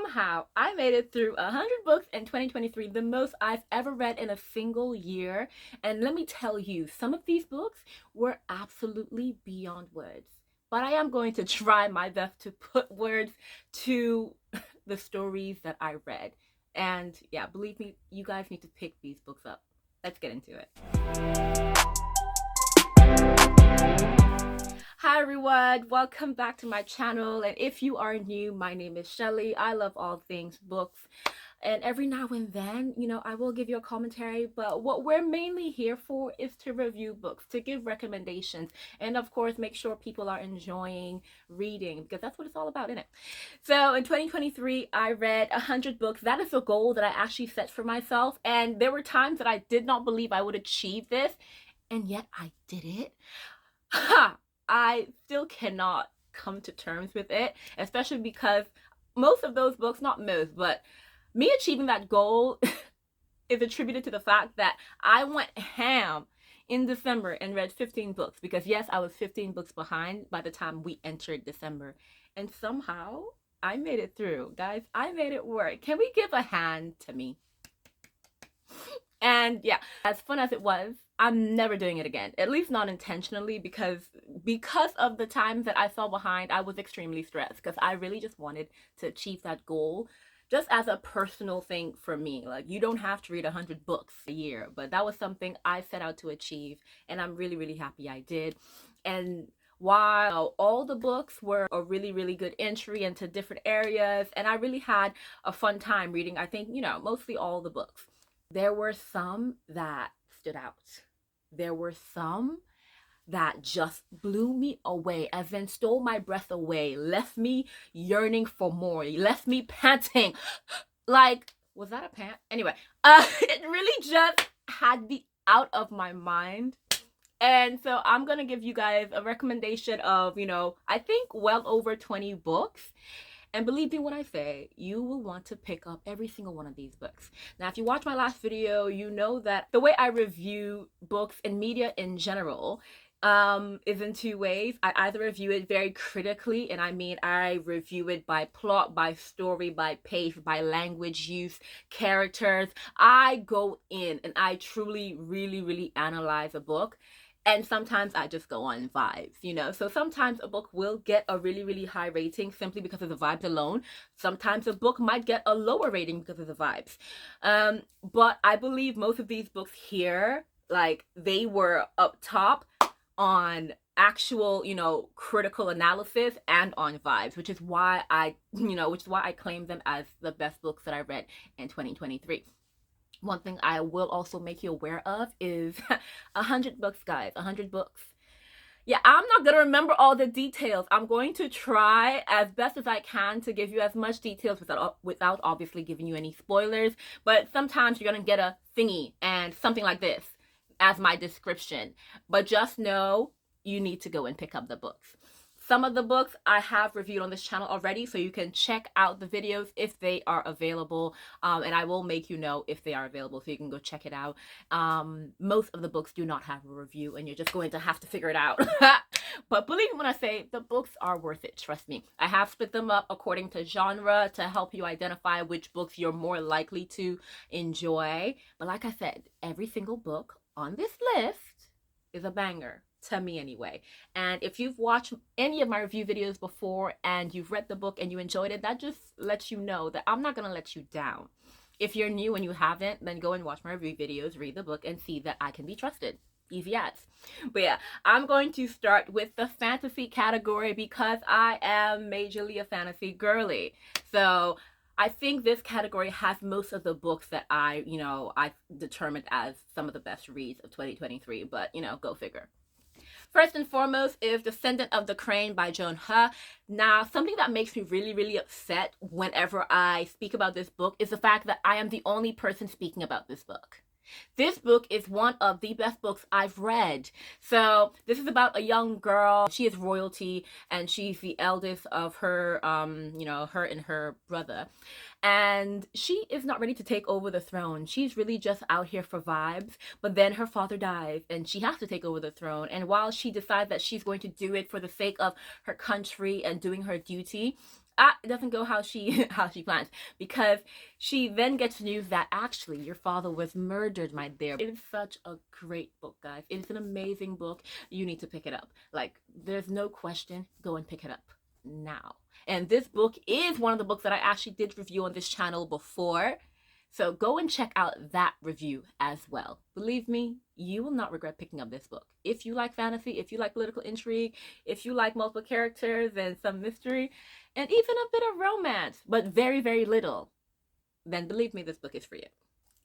somehow I made it through 100 books in 2023, the most I've ever read in a single year. And let me tell you, some of these books were absolutely beyond words. But I am going to try my best to put words to the stories that I read. And yeah, believe me, you guys need to pick these books up. Let's get into it. Hi everyone, welcome back to my channel, and if you are new, my name is Shelly. I love all things books, and every now and then, I will give you a commentary, but what we're mainly here for is to review books, to give recommendations, and of course make sure people are enjoying reading, because that's what it's all about, isn't it? So in 2023, I read 100 books. That is a goal that I actually set for myself, and there were times that I did not believe I would achieve this, and yet I did it. Ha! I still cannot come to terms with it, especially because most of those books, not most, but me achieving that goal is attributed to the fact that I went ham in December and read 15 books, because yes, I was 15 books behind by the time we entered December, and somehow I made it through. Guys, I made it work. Can we give a hand to me? And yeah, as fun as it was, I'm never doing it again, at least not intentionally, because of the times that I fell behind, I was extremely stressed, because I really just wanted to achieve that goal just as a personal thing for me. Like, you don't have to read 100 books a year, but that was something I set out to achieve, and I'm really, really happy I did. And while all the books were a really, really good entry into different areas, and I really had a fun time reading, I think, mostly all the books, there were some that stood out. There were some that just blew me away, as in stole my breath away, left me yearning for more, left me panting. Like, was that a pant? Anyway, it really just had me out of my mind. And so I'm gonna give you guys a recommendation of, I think well over 20 books. And believe me when I say, you will want to pick up every single one of these books. Now, if you watch my last video, you know that the way I review books and media in general is in two ways. I either review it very critically, and I mean I review it by plot, by story, by pace, by language use, characters. I go in and I truly, really, really analyze a book. And sometimes I just go on vibes, So sometimes a book will get a really, really high rating simply because of the vibes alone. Sometimes a book might get a lower rating because of the vibes. But I believe most of these books here, like, they were up top on actual, critical analysis and on vibes, which is why I claim them as the best books that I read in 2023. One thing I will also make you aware of is 100 books, guys. 100 books. Yeah, I'm not going to remember all the details. I'm going to try as best as I can to give you as much details without obviously giving you any spoilers. But sometimes you're going to get a thingy and something like this as my description. But just know you need to go and pick up the books. Some of the books I have reviewed on this channel already, so you can check out the videos if they are available, and I will make you know if they are available, so you can go check it out. Most of the books do not have a review, and you're just going to have to figure it out. But believe me when I say the books are worth it, trust me. I have split them up according to genre to help you identify which books you're more likely to enjoy. But like I said, every single book on this list is a banger. To me anyway. And if you've watched any of my review videos before and you've read the book and you enjoyed it, that just lets you know that I'm not going to let you down. If you're new and you haven't, then go and watch my review videos, read the book, and see that I can be trusted. Easy as. But yeah, I'm going to start with the fantasy category because I am majorly a fantasy girly. So I think this category has most of the books that I've determined as some of the best reads of 2023, but go figure. First and foremost is Descendant of the Crane by Joan He. Now, something that makes me really, really upset whenever I speak about this book is the fact that I am the only person speaking about this book. This book is one of the best books I've read. So this is about a young girl. She is royalty, and she's the eldest of her, her and her brother. And she is not ready to take over the throne. She's really just out here for vibes. But then her father dies, and she has to take over the throne. And while she decides that she's going to do it for the sake of her country and doing her duty, it doesn't go how she how she plans, because she then gets news that actually your father was murdered, my dear. It is such a great book, guys. It's an amazing book. You need to pick it up. Like, there's no question. Go and pick it up now. And this book is one of the books that I actually did review on this channel before. So go and check out that review as well. Believe me, you will not regret picking up this book. If you like fantasy, if you like political intrigue, if you like multiple characters and some mystery, and even a bit of romance, but very, very little, then believe me, this book is for you.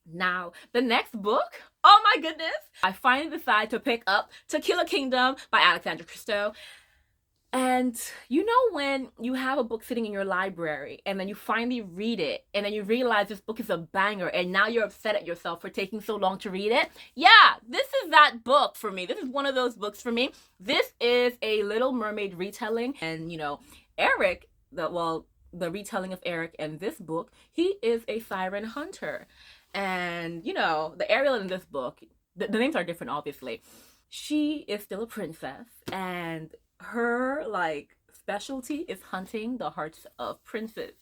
Now, the next book, oh my goodness, I finally decided to pick up To Kill a Kingdom by Alexandra Christo. And you know when you have a book sitting in your library and then you finally read it and then you realize this book is a banger and now you're upset at yourself for taking so long to read it? Yeah, this is that book for me. This is one of those books for me. This is a Little Mermaid retelling, and you know, Eric, the retelling of Eric in this book, he is a siren hunter. And you know, the Ariel in this book, the names are different obviously. She is still a princess, and her like specialty is hunting the hearts of princes,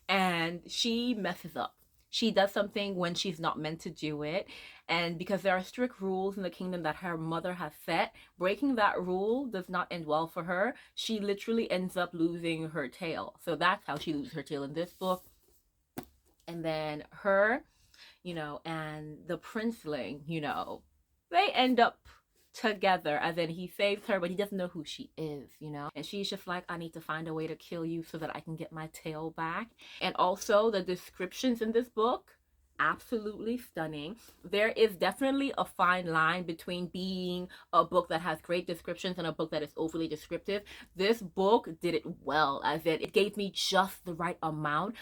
and she messes up. She does something when she's not meant to do it, and because there are strict rules in the kingdom that her mother has set, breaking that rule does not end well for her. She literally ends up losing her tail. So that's how she loses her tail in this book. And then her, you know, and the princeling, you know, they end up together, as in he saves her, but he doesn't know who she is, you know, and she's just like, I need to find a way to kill you so that I can get my tail back. And also the descriptions in this book, absolutely stunning. There is definitely a fine line between being a book that has great descriptions and a book that is overly descriptive. This book did it well, as it gave me just the right amount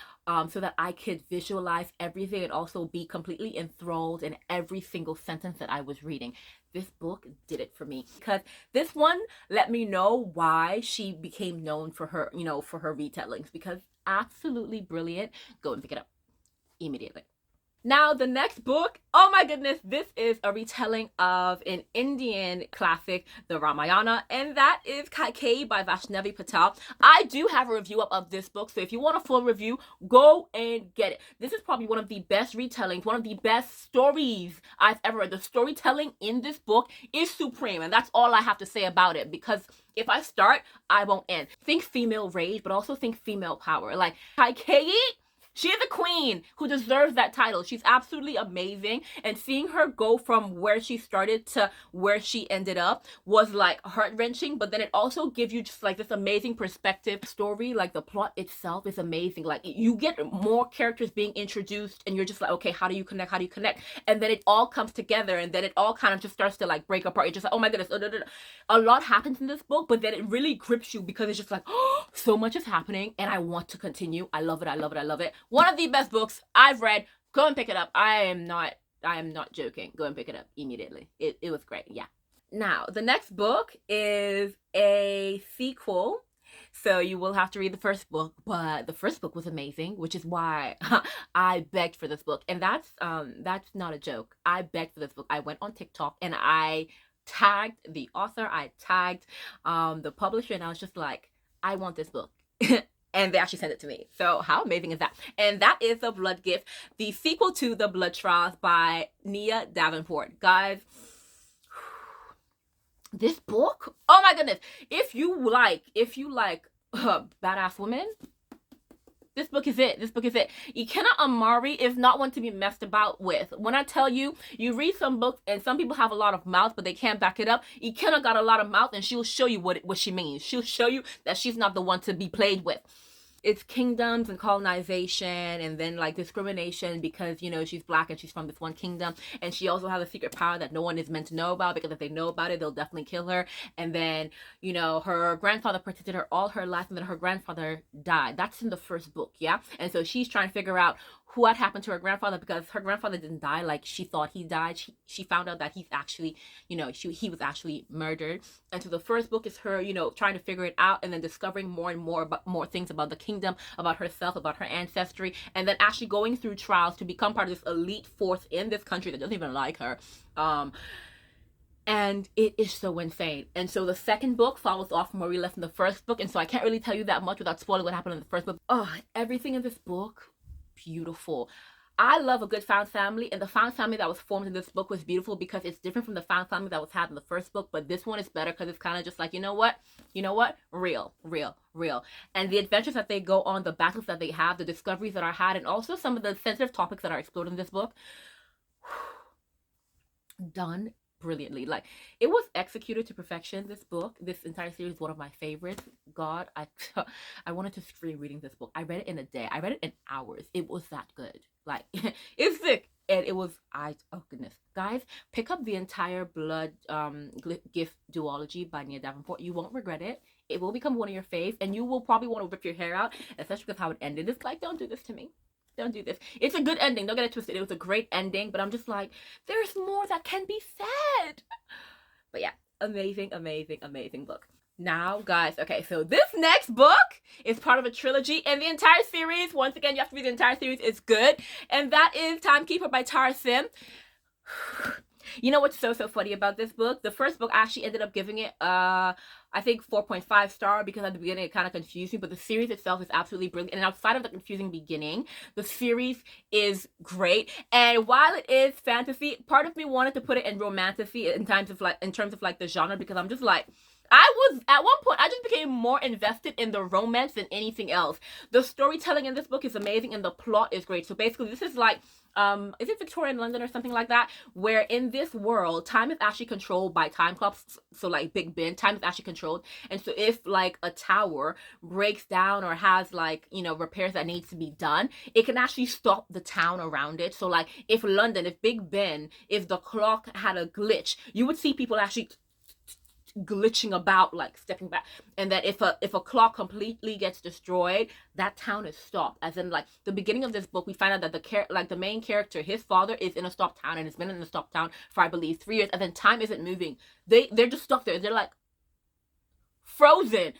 so that I could visualize everything and also be completely enthralled in every single sentence that I was reading. This book did it for me, because this one let me know why she became known for her, you know, for her retellings, because absolutely brilliant. Go and pick it up immediately. Now, the next book, oh my goodness, this is a retelling of an Indian classic, the Ramayana, and that is Kaikeyi by Vaishnavi Patel. I do have a review up of this book, so if you want a full review, go and get it. This is probably one of the best retellings, one of the best stories I've ever read. The storytelling in this book is supreme, and that's all I have to say about it, because if I start, I won't end. Think female rage, but also think female power. Like, Kaikeyi, she is a queen who deserves that title. She's absolutely amazing. And seeing her go from where she started to where she ended up was like heart-wrenching. But then it also gives you just like this amazing perspective story. Like the plot itself is amazing. Like you get more characters being introduced and you're just like, okay, how do you connect? How do you connect? And then it all comes together and then it all kind of just starts to like break apart. You're just like, oh my goodness. A lot happens in this book, but then it really grips you because it's just like, oh, so much is happening and I want to continue. I love it. I love it. I love it. One of the best books I've read. Go and pick it up. I am not joking. Go and pick it up immediately. It was great. Yeah. Now, the next book is a sequel. So you will have to read the first book, but the first book was amazing, which is why I begged for this book. And that's not a joke. I begged for this book. I went on TikTok and I tagged the author, I tagged the publisher, and I was just like, I want this book. And they actually sent it to me. So how amazing is that? And that is The Blood Gift, the sequel to The Blood Trials by Nia Davenport. Guys, this book, oh my goodness. If you like badass women, this book is it. This book is it. Ikenna Amari is not one to be messed about with. When I tell you, you read some books and some people have a lot of mouth, but they can't back it up. Ikenna got a lot of mouth and she'll show you what she means. She'll show you that she's not the one to be played with. It's kingdoms and colonization and then like discrimination because, you know, she's black and she's from this one kingdom. And she also has a secret power that no one is meant to know about, because if they know about it, they'll definitely kill her. And then, you know, her grandfather protected her all her life and then her grandfather died. That's in the first book, yeah? And so she's trying to figure out what happened to her grandfather, because her grandfather didn't die like she thought he died. She found out that he's actually, you know, he was actually murdered. And so the first book is her, you know, trying to figure it out and then discovering more and more things about the kingdom, about herself, about her ancestry, and then actually going through trials to become part of this elite force in this country that doesn't even like her. And it is so insane. And so the second book follows off from where we left in the first book, and so I can't really tell you that much without spoiling what happened in the first book. Oh, everything in this book, beautiful. I love a good found family, and the found family that was formed in this book was beautiful because it's different from the found family that was had in the first book, but this one is better because it's kind of just like, you know what, real. And the adventures that they go on, the battles that they have, the discoveries that are had, and also some of the sensitive topics that are explored in this book, done brilliantly. Like, it was executed to perfection. This book, this entire series, is one of my favorites. God, I wanted to scream reading this book. I read it in a day. I read it in hours. It was that good. Like, it's thick. And it was, oh goodness. Guys, pick up the entire Blood Gift duology by Nia Davenport. You won't regret it. It will become one of your faves, and you will probably want to rip your hair out, especially because how it ended. It's like, don't do this to me. Don't do this. It's a good ending. Don't get it twisted. It was a great ending, but I'm just like, there's more that can be said. But yeah, amazing book. Now, guys, okay, so this next book is part of a trilogy, and the entire series, once again, you have to read the entire series, is good, and that is Timekeeper by Tara Sim. You know what's so funny about this book? The first book, I actually ended up giving it, I think 4.5 star, because at the beginning it kind of confused me, but the series itself is absolutely brilliant. And outside of the confusing beginning, the series is great. And while it is fantasy, part of me wanted to put it in romantasy in terms of like the genre, because I'm just like, I was, at one point, I just became more invested in the romance than anything else. The storytelling in this book is amazing, and the plot is great. So basically, this is like, is it Victorian London or something like that? Where in this world, time is actually controlled by time clocks. So like Big Ben, time is actually controlled. And so if like a tower breaks down or has like, you know, repairs that needs to be done, it can actually stop the town around it. So like if London, if Big Ben, if the clock had a glitch, you would see people actually glitching about, like stepping back. And that if a clock completely gets destroyed, that town is stopped. As in, like, the beginning of this book, we find out that the main character, his father is in a stopped town, and has been in a stopped town for, I believe, 3 years, and then time isn't moving. They're just stuck there. They're like frozen.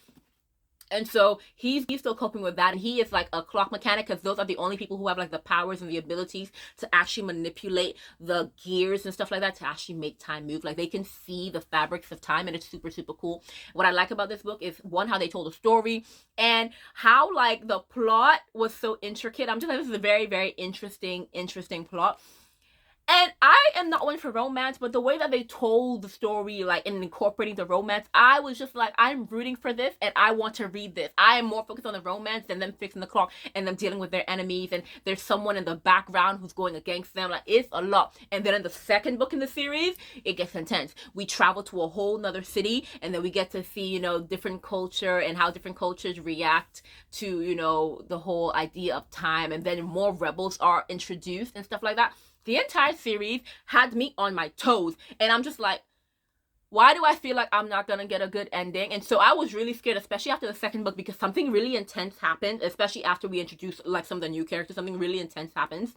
And so he's still coping with that, and he is like a clock mechanic, because those are the only people who have like the powers and the abilities to actually manipulate the gears and stuff like that to actually make time move. Like, they can see the fabrics of time, and it's super cool. What I like about this book is, one, how they told a story, and how like the plot was so intricate. I'm just like, this is a very interesting plot. And I am not one for romance, but the way that they told the story, like, in incorporating the romance, I was just like, I'm rooting for this, and I want to read this. I am more focused on the romance than them fixing the clock and them dealing with their enemies, and there's someone in the background who's going against them. Like, it's a lot. And then in the second book in the series, it gets intense. We travel to a whole nother city, and then we get to see, you know, different culture and how different cultures react to, you know, the whole idea of time, and then more rebels are introduced and stuff like that. The entire series had me on my toes, and I'm just like, why do I feel like I'm not gonna get a good ending? And so I was really scared, especially after the second book, because something really intense happened, especially after we introduced like some of the new characters. Something really intense happens.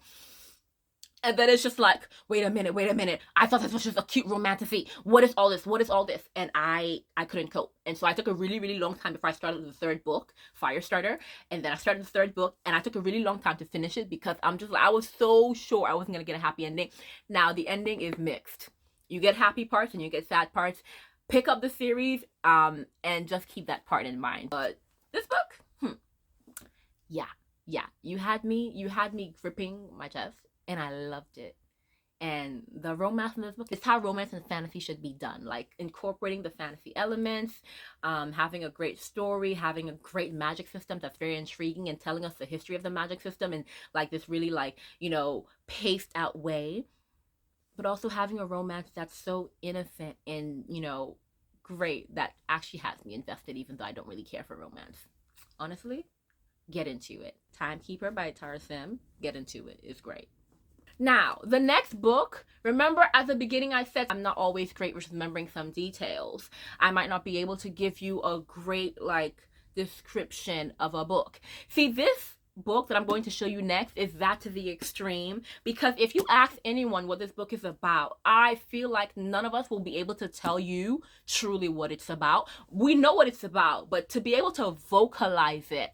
And then it's just like, wait a minute. I thought this was just a cute romantasy. What is all this? And I couldn't cope. And so I took a really long time before I started the third book, Firestarter. And then I started the third book, and I took a really long time to finish it, because I'm just like, I was so sure I wasn't going to get a happy ending. Now, the ending is mixed. You get happy parts and you get sad parts. Pick up the series, and just keep that part in mind. But this book, yeah. You had me gripping my chest. And I loved it. And the romance in this book is how romance and fantasy should be done. Like, incorporating the fantasy elements, having a great story, having a great magic system that's very intriguing, and telling us the history of the magic system in like this really, like, you know, paced out way. But also having a romance that's so innocent and, you know, great, that actually has me invested, even though I don't really care for romance. Honestly, get into it. Timekeeper by Tara Sim. Get into it. It's great. Now, the next book, remember at the beginning I said I'm not always great with remembering some details. I might not be able to give you a great, like, description of a book. See, this book that I'm going to show you next is that to the extreme, because if you ask anyone what this book is about, I feel like none of us will be able to tell you truly what it's about. We know what it's about, but to be able to vocalize it,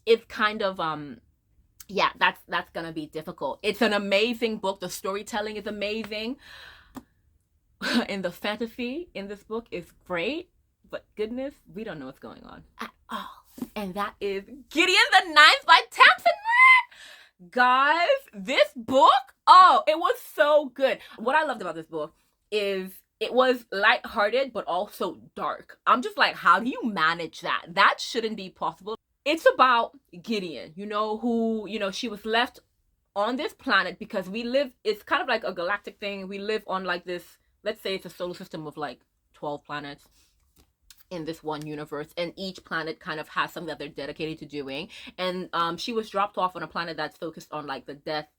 it's kind of, yeah, that's gonna be difficult. It's an amazing book. The storytelling is amazing. in the fantasy in this book is great, but goodness, we don't know what's going on at all. And that is Gideon the Ninth by Tamsin Muir. Guys, this book, oh, it was so good. What I loved about this book is it was lighthearted, but also dark. I'm just like, how do you manage that? That shouldn't be possible. It's about Gideon, who, she was left on this planet because we live, it's kind of like a galactic thing. We live on like this, let's say it's a solar system of like 12 planets in this one universe, and each planet kind of has something that they're dedicated to doing. And she was dropped off on a planet that's focused on like the death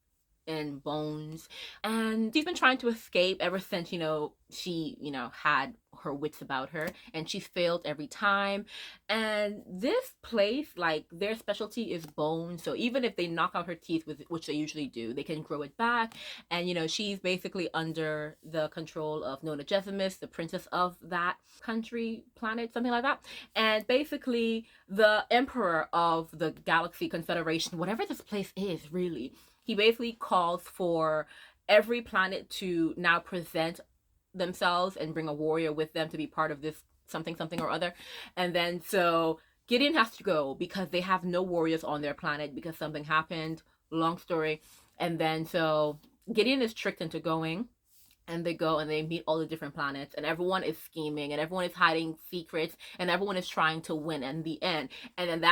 and bones, and she's been trying to escape ever since she had her wits about her, and she's failed every time. And this place, like, their specialty is bone, so even if they knock out her teeth, which they usually do, they can grow it back. And she's basically under the control of Nona Gesimus, the princess of that country, planet, something like that. And basically the emperor of the Galaxy Confederation, whatever this place is, really, he basically calls for every planet to now present themselves and bring a warrior with them to be part of this something or other. And then so Gideon has to go because they have no warriors on their planet because something happened. Long story. And then so Gideon is tricked into going, and they go and they meet all the different planets, and everyone is scheming, and everyone is hiding secrets, and everyone is trying to win in the end. And then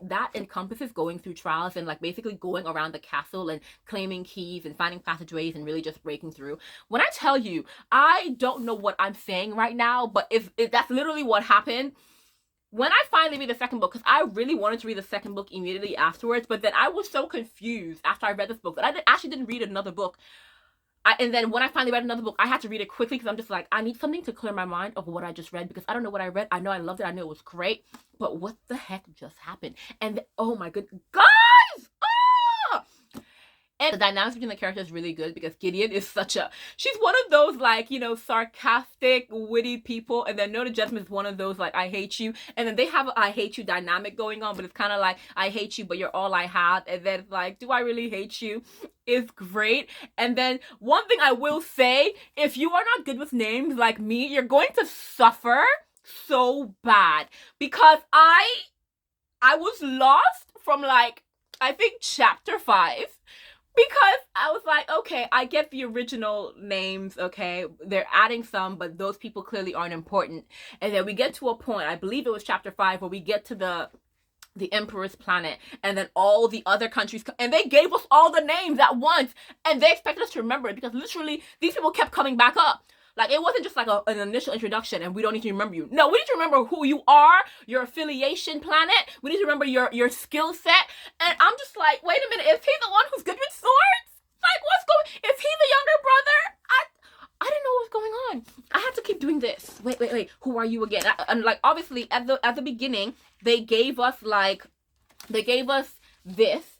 that encompasses going through trials and like basically going around the castle and claiming keys and finding passageways and really just breaking through. When I tell you, I don't know what I'm saying right now, but if that's literally what happened when I finally read the second book, because I really wanted to read the second book immediately afterwards, but then I was so confused after I read this book that I actually didn't read another book. And then when I finally read another book, I had to read it quickly because I'm just like, I need something to clear my mind of what I just read, because I don't know what I read. I know I loved it. I know it was great. But what the heck just happened? And oh my good guys! Ah! And the dynamics between the characters is really good because Gideon is she's one of those like, sarcastic, witty people. And then Nona Gesimus is one of those like, I hate you. And then they have a I hate you dynamic going on, but it's kind of like, I hate you, but you're all I have. And then it's like, do I really hate you? It's great. And then one thing I will say, if you are not good with names like me, you're going to suffer so bad, because I was lost from like, I think chapter 5. Because I was like, okay, I get the original names, okay? They're adding some, but those people clearly aren't important. And then we get to a point, I believe it was chapter 5, where we get to the Emperor's planet, and then all the other countries, and they gave us all the names at once, and they expected us to remember it, because literally, these people kept coming back up. Like, it wasn't just like an initial introduction and we don't need to remember you. No, we need to remember who you are, your affiliation planet. We need to remember your skill set. And I'm just like, wait a minute, is he the one who's good with swords? Like, is he the younger brother? I didn't know what was going on. I had to keep doing this. Wait. Who are you again? And like, obviously, at the beginning, they gave us this.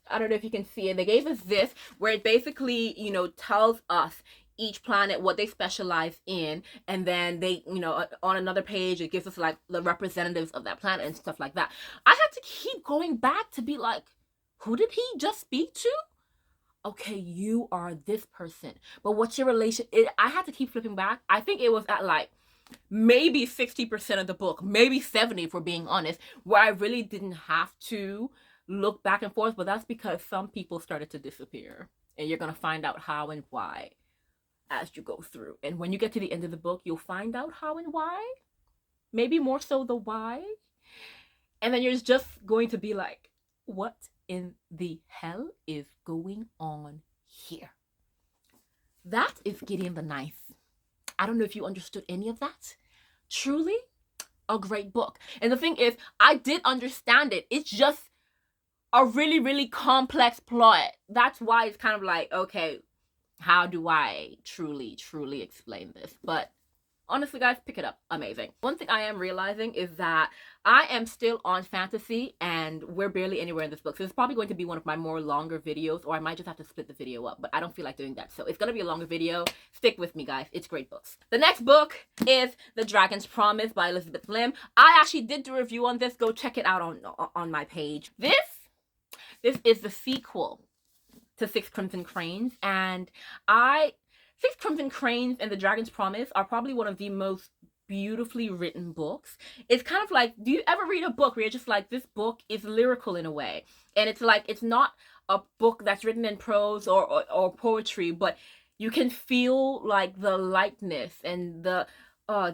I don't know if you can see it. They gave us this, where it basically, tells us each planet what they specialize in, and then they, on another page, it gives us like the representatives of that planet and stuff like that. I had to keep going back to be like, who did he just speak to? Okay, you are this person, but what's your relation? I had to keep flipping back. I think it was at like maybe 60% of the book, maybe 70 if we're being honest, where I really didn't have to look back and forth, but that's because some people started to disappear, and you're gonna find out how and why as you go through. And when you get to the end of the book, you'll find out how and why. Maybe more so the why. And then you're just going to be like, what in the hell is going on here? That is Gideon the Ninth. I don't know if you understood any of that. Truly a great book. And the thing is, I did understand it. It's just a really, really complex plot. That's why it's kind of like, okay, how do I truly explain this? But honestly, guys, pick it up. Amazing. One thing I am realizing is that I am still on fantasy, and we're barely anywhere in this book. So it's probably going to be one of my more longer videos, or I might just have to split the video up, but I don't feel like doing that. So it's going to be a longer video. Stick with me, guys. It's great books. The next book is The Dragon's Promise by Elizabeth Lim. I actually did do a review on this. Go check it out on my page. This is the sequel to Six Crimson Cranes, and Six Crimson Cranes and the Dragon's Promise are probably one of the most beautifully written books. It's kind of like, do you ever read a book where you're just like, this book is lyrical in a way, and it's like, it's not a book that's written in prose or poetry, but you can feel like the lightness and the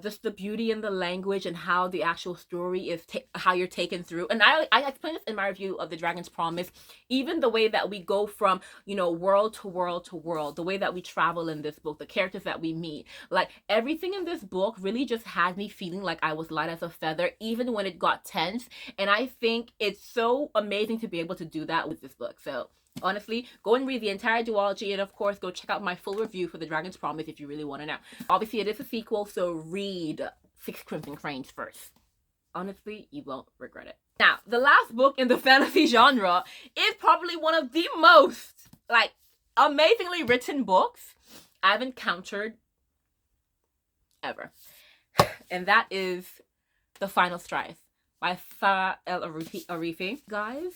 just the beauty in the language and how the actual story is how you're taken through. And I explain this in my review of the Dragon's Promise. Even the way that we go from, you know, world to world to world, the way that we travel in this book, the characters that we meet, like everything in this book really just had me feeling like I was light as a feather, even when it got tense. And I think it's so amazing to be able to do that with this book. So honestly, go and read the entire duology, and of course go check out my full review for the Dragon's Promise if you really want to know. Obviously it is a sequel, so read Six Crimson Cranes first. Honestly, you won't regret it. Now, the last book in the fantasy genre is probably one of the most like amazingly written books I've encountered ever, and that is The Final Strife by Farah El Arifi. Guys,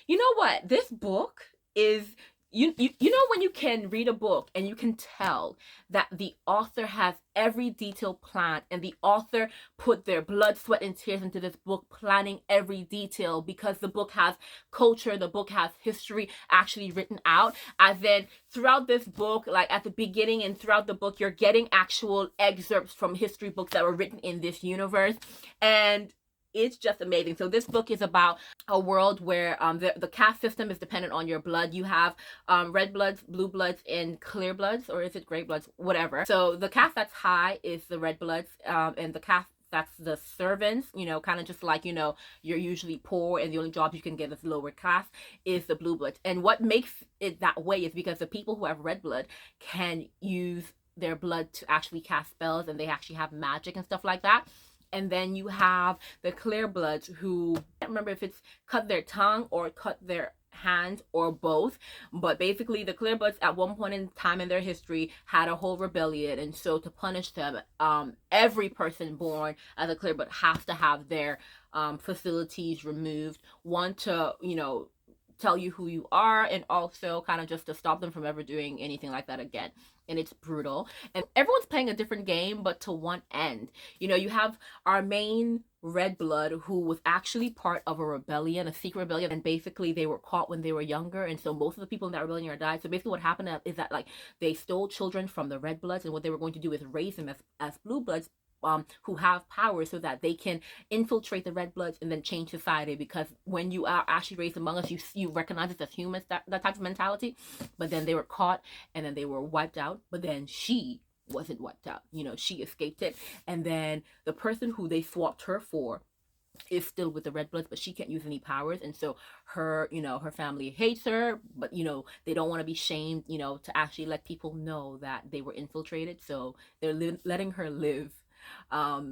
you know what? This book is, you know when you can read a book and you can tell that the author has every detail planned, and the author put their blood, sweat, and tears into this book, planning every detail, because the book has culture, the book has history actually written out. And then throughout this book, like at the beginning and throughout the book, you're getting actual excerpts from history books that were written in this universe, and it's just amazing. So this book is about a world where the caste system is dependent on your blood. You have red bloods, blue bloods, and clear bloods, or is it gray bloods? Whatever. So the caste that's high is the red bloods, and the caste that's the servants, you know, kind of just like, you know, you're usually poor and the only job you can get is lower class, is the blue bloods. And what makes it that way is because the people who have red blood can use their blood to actually cast spells, and they actually have magic and stuff like that. And then you have the clear bloods, who, I can't remember if it's cut their tongue or cut their hands or both, but basically the clear bloods at one point in time in their history had a whole rebellion, and so to punish them, every person born as a clear blood has to have their facilities removed. One, to, you know, tell you who you are, and also kind of just to stop them from ever doing anything like that again. And it's brutal, and everyone's playing a different game, but to one end. You know, you have our main red blood, who was actually part of a rebellion, a secret rebellion, and basically they were caught when they were younger, and so most of the people in that rebellion are died. So basically what happened is that, like, they stole children from the red bloods, and what they were going to do is raise them as blue bloods, who have power, so that they can infiltrate the red bloods and then change society. Because when you are actually raised among us, you recognize us as humans, that type of mentality. But then they were caught, and then they were wiped out. But then she wasn't wiped out, you know, she escaped it. And then the person who they swapped her for is still with the red bloods, but she can't use any powers, and so her, you know, her family hates her, but, you know, they don't want to be shamed, you know, to actually let people know that they were infiltrated, so they're letting her live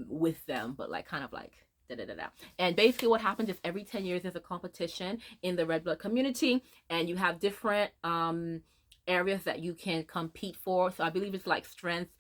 with them, but like kind of like da-da-da-da. And basically what happens is every 10 years there's a competition in the red blood community, and you have different areas that you can compete for. So I believe it's like strength,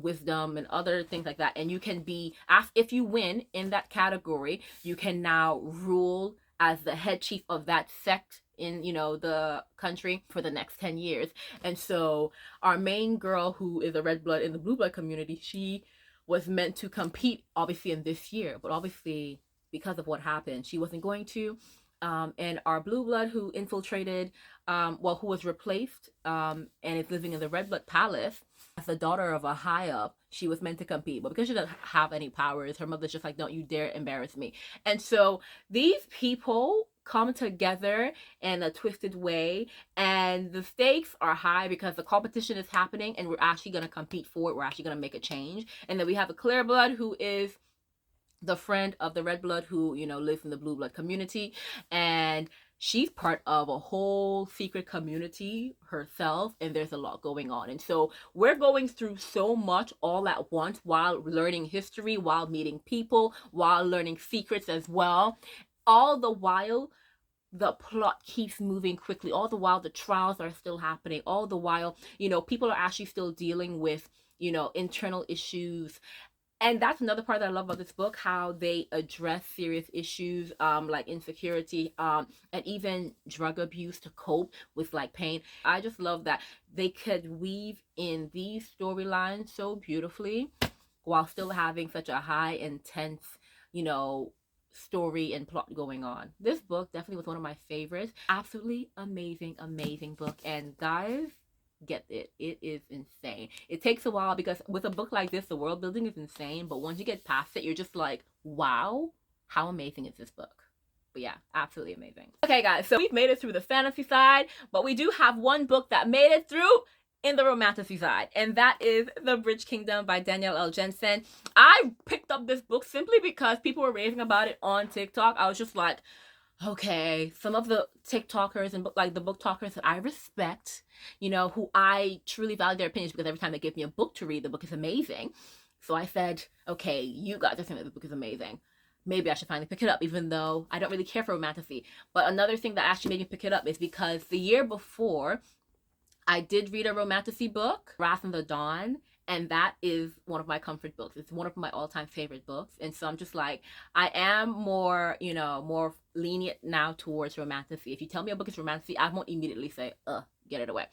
wisdom, and other things like that. And you can be asked, if you win in that category, you can now rule as the head chief of that sect in, you know, the country for the next 10 years. And so our main girl, who is a red blood in the blue blood community, she was meant to compete obviously in this year, but obviously because of what happened, she wasn't going to. And our blue blood, who infiltrated, who was replaced, and is living in the red blood palace as the daughter of a high up, she was meant to compete, but because she doesn't have any powers, her mother's just like, don't you dare embarrass me. And so these people come together in a twisted way, and the stakes are high because the competition is happening, and we're actually going to compete for it. We're actually going to make a change. And then we have a clear blood, who is the friend of the red blood, who, you know, lives in the blue blood community, and she's part of a whole secret community herself, and there's a lot going on. And so we're going through so much all at once, while learning history, while meeting people, while learning secrets as well. All the while, the plot keeps moving quickly. All the while, the trials are still happening. All the while, you know, people are actually still dealing with, you know, internal issues And that's another part that I love about this book, how they address serious issues, like insecurity, and even drug abuse to cope with like pain. I just love that they could weave in these storylines so beautifully while still having such a high, intense, you know, story and plot going on. This book definitely was one of my favorites. Absolutely amazing, amazing book. And guys, get it. It is insane. It takes a while because with a book like this, the world building is insane. But once you get past it, you're just like, wow, how amazing is this book? But yeah, absolutely amazing. Okay, guys, so we've made it through the fantasy side, but we do have one book that made it through in the romantasy side, and that is The Bridge Kingdom by Danielle L. Jensen. I picked up this book simply because people were raving about it on TikTok. I was just like, okay, some of the TikTokers and like the book talkers that I respect, you know, who I truly value their opinions, because every time they give me a book to read, the book is amazing. So I said, okay, you guys are saying that the book is amazing. Maybe I should finally pick it up, even though I don't really care for romantasy. But another thing that actually made me pick it up is because the year before, I did read a romantasy book, Wrath in the Dawn, and that is one of my comfort books. It's one of my all-time favorite books. And so I'm just like, I am more, you know, more lenient now towards romantasy. If you tell me a book is romantasy, I won't immediately say, get it away.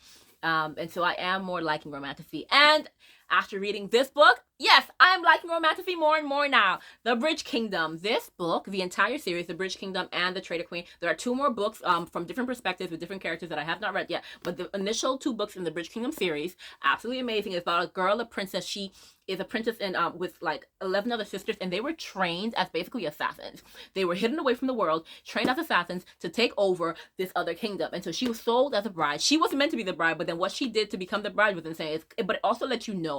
And so I am more liking romantasy. And after reading this book, yes, I am liking romantasy more and more now. The Bridge Kingdom. This book, the entire series, The Bridge Kingdom and The Traitor Queen. There are two more books from different perspectives with different characters that I have not read yet. But the initial two books in the Bridge Kingdom series, absolutely amazing. It's about a girl, a princess. She is a princess in with like 11 other sisters, and they were trained as basically assassins. They were hidden away from the world, trained as assassins to take over this other kingdom. And so she was sold as a bride. She wasn't meant to be the bride, but then what she did to become the bride was insane. But it also lets you know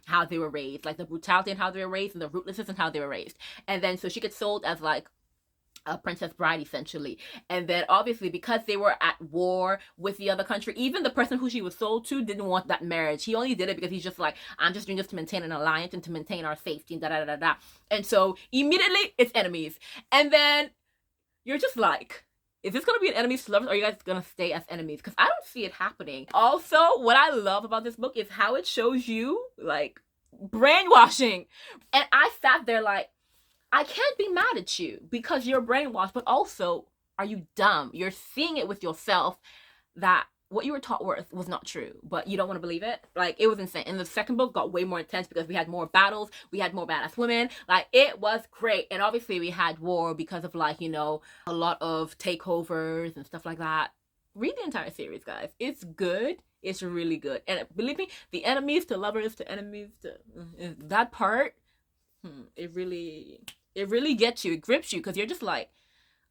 how they were raised, like the brutality and how they were raised, and the rootlessness and how they were raised. And then so she gets sold as like a princess bride, essentially. And then obviously, because they were at war with the other country, even the person who she was sold to didn't want that marriage. He only did it because he's just like, I'm just doing this to maintain an alliance and to maintain our safety and da da da da. And so immediately it's enemies. And then you're just like, is this going to be an enemies to lovers, or are you guys going to stay as enemies? Because I don't see it happening. Also, what I love about this book is how it shows you like brainwashing. And I sat there like, I can't be mad at you because you're brainwashed, but also, are you dumb? You're seeing it with yourself that what you were taught was not true, but you don't want to believe it. Like, it was insane. And the second book got way more intense because we had more battles, we had more badass women. Like, it was great. And obviously we had war because of, like, you know, a lot of takeovers and stuff like that. Read the entire series, guys. It's good. It's really good. And believe me, the enemies to lovers to enemies to that part, it really gets you. It grips you because you're just like,